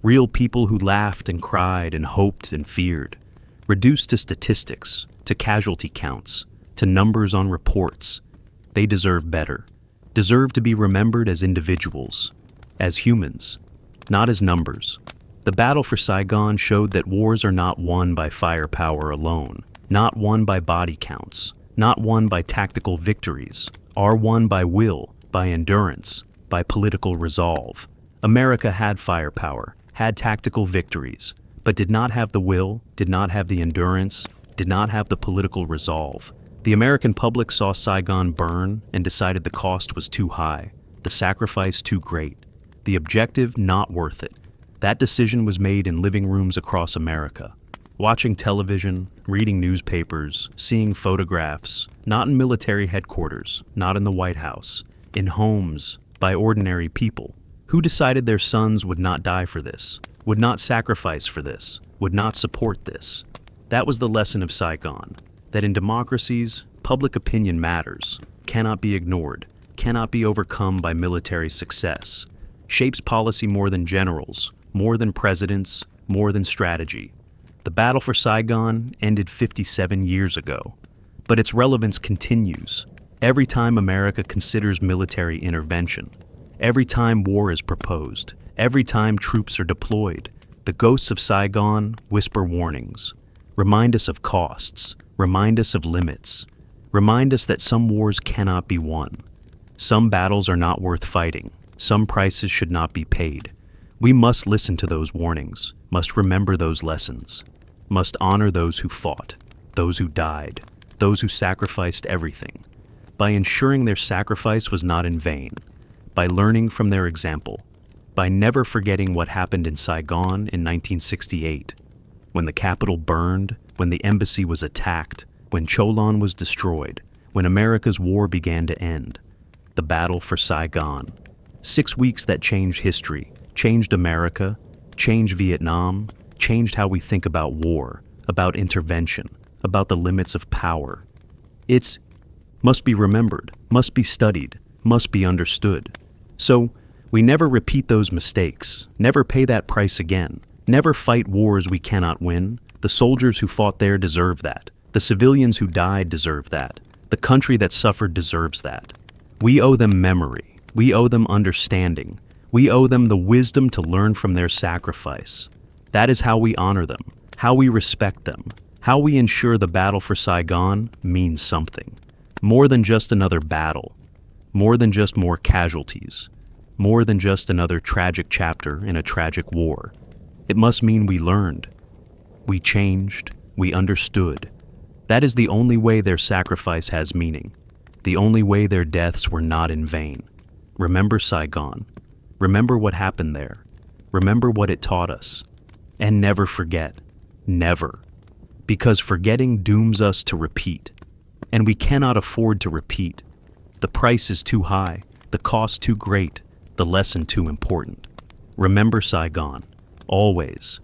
Speaker 1: Real people who laughed and cried and hoped and feared. Reduced to statistics, to casualty counts, to numbers on reports. They deserve better. Deserve to be remembered as individuals, as humans, not as numbers. The battle for Saigon showed that wars are not won by firepower alone, not won by body counts, not won by tactical victories, are won by will, by endurance, by political resolve. America had firepower, had tactical victories, but did not have the will, did not have the endurance, did not have the political resolve. The American public saw Saigon burn and decided the cost was too high, the sacrifice too great, the objective not worth it. That decision was made in living rooms across America, watching television, reading newspapers, seeing photographs, not in military headquarters, not in the White House, in homes, by ordinary people. Who decided their sons would not die for this, would not sacrifice for this, would not support this? That was the lesson of Saigon, that in democracies, public opinion matters, cannot be ignored, cannot be overcome by military success, shapes policy more than generals, more than presidents, more than strategy. The battle for Saigon ended 57 years ago, but its relevance continues. Every time America considers military intervention, every time war is proposed, every time troops are deployed, the ghosts of Saigon whisper warnings, remind us of costs, remind us of limits, remind us that some wars cannot be won. Some battles are not worth fighting, some prices should not be paid. We must listen to those warnings, must remember those lessons, must honor those who fought, those who died, those who sacrificed everything, by ensuring their sacrifice was not in vain, by learning from their example, by never forgetting what happened in Saigon in 1968, when the capital burned, when the embassy was attacked, when Cholon was destroyed, when America's war began to end. The battle for Saigon. 6 weeks that changed history, changed America, changed Vietnam, changed how we think about war, about intervention, about the limits of power. It's must be remembered, must be studied, must be understood. So, we never repeat those mistakes, never pay that price again, never fight wars we cannot win. The soldiers who fought there deserve that. The civilians who died deserve that. The country that suffered deserves that. We owe them memory. We owe them understanding. We owe them the wisdom to learn from their sacrifice. That is how we honor them, how we respect them, how we ensure the battle for Saigon means something. More than just another battle, more than just more casualties, more than just another tragic chapter in a tragic war. It must mean we learned, we changed, we understood. That is the only way their sacrifice has meaning, the only way their deaths were not in vain. Remember Saigon. Remember what happened there. Remember what it taught us. And never forget. Never. Because forgetting dooms us to repeat. And we cannot afford to repeat. The price is too high, the cost too great, the lesson too important. Remember Saigon, always.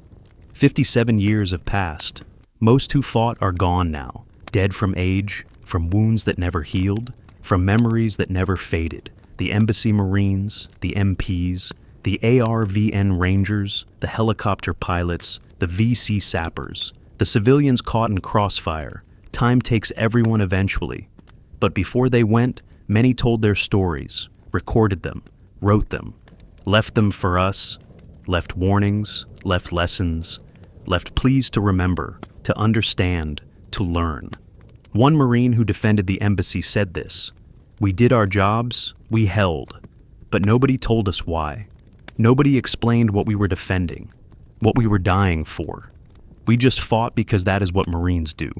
Speaker 1: 57 years have passed. Most who fought are gone now, dead from age, from wounds that never healed, from memories that never faded. The Embassy Marines, the MPs, the ARVN Rangers, the helicopter pilots, the VC sappers, the civilians caught in crossfire. Time takes everyone eventually. But before they went, many told their stories, recorded them, wrote them, left them for us, left warnings, left lessons, left pleas to remember, to understand, to learn. One Marine who defended the embassy said this: "We did our jobs, we held, but nobody told us why. Nobody explained what we were defending, what we were dying for. We just fought because that is what Marines do."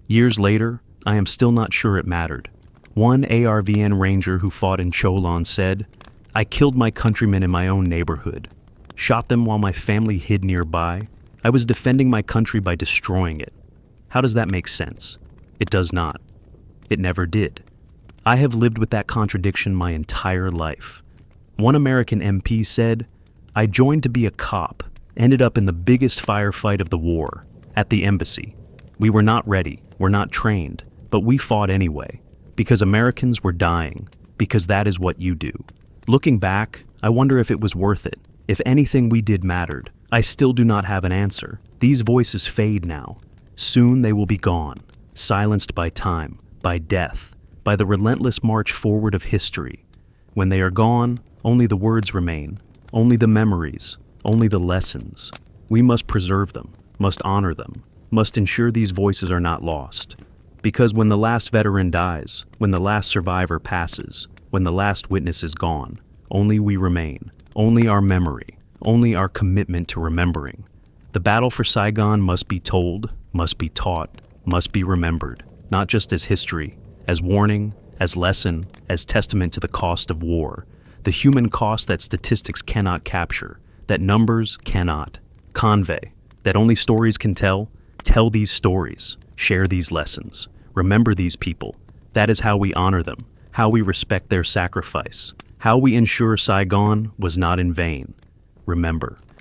Speaker 1: Years later, I am still not sure it mattered. One ARVN Ranger who fought in Cholon said, "I killed my countrymen in my own neighborhood, shot them while my family hid nearby. I was defending my country by destroying it." How does that make sense? It does not. It never did. I have lived with that contradiction my entire life. One American MP said, "I joined to be a cop, ended up in the biggest firefight of the war, at the embassy. We were not ready, we're not trained, but we fought anyway, because Americans were dying, because that is what you do." Looking back, I wonder if it was worth it, if anything we did mattered. I still do not have an answer. These voices fade now. Soon they will be gone, silenced by time, by death, by the relentless march forward of history. When they are gone, only the words remain, only the memories, only the lessons. We must preserve them, must honor them, must ensure these voices are not lost. Because when the last veteran dies, when the last survivor passes, when the last witness is gone, only we remain, only our memory, only our commitment to remembering. The battle for Saigon must be told, must be taught, must be remembered, not just as history, as warning, as lesson, as testament to the cost of war, the human cost that statistics cannot capture, that numbers cannot convey, that only stories can tell. Tell these stories, share these lessons, remember these people. That is how we honor them, how we respect their sacrifice, how we ensure Saigon was not in vain. Remember,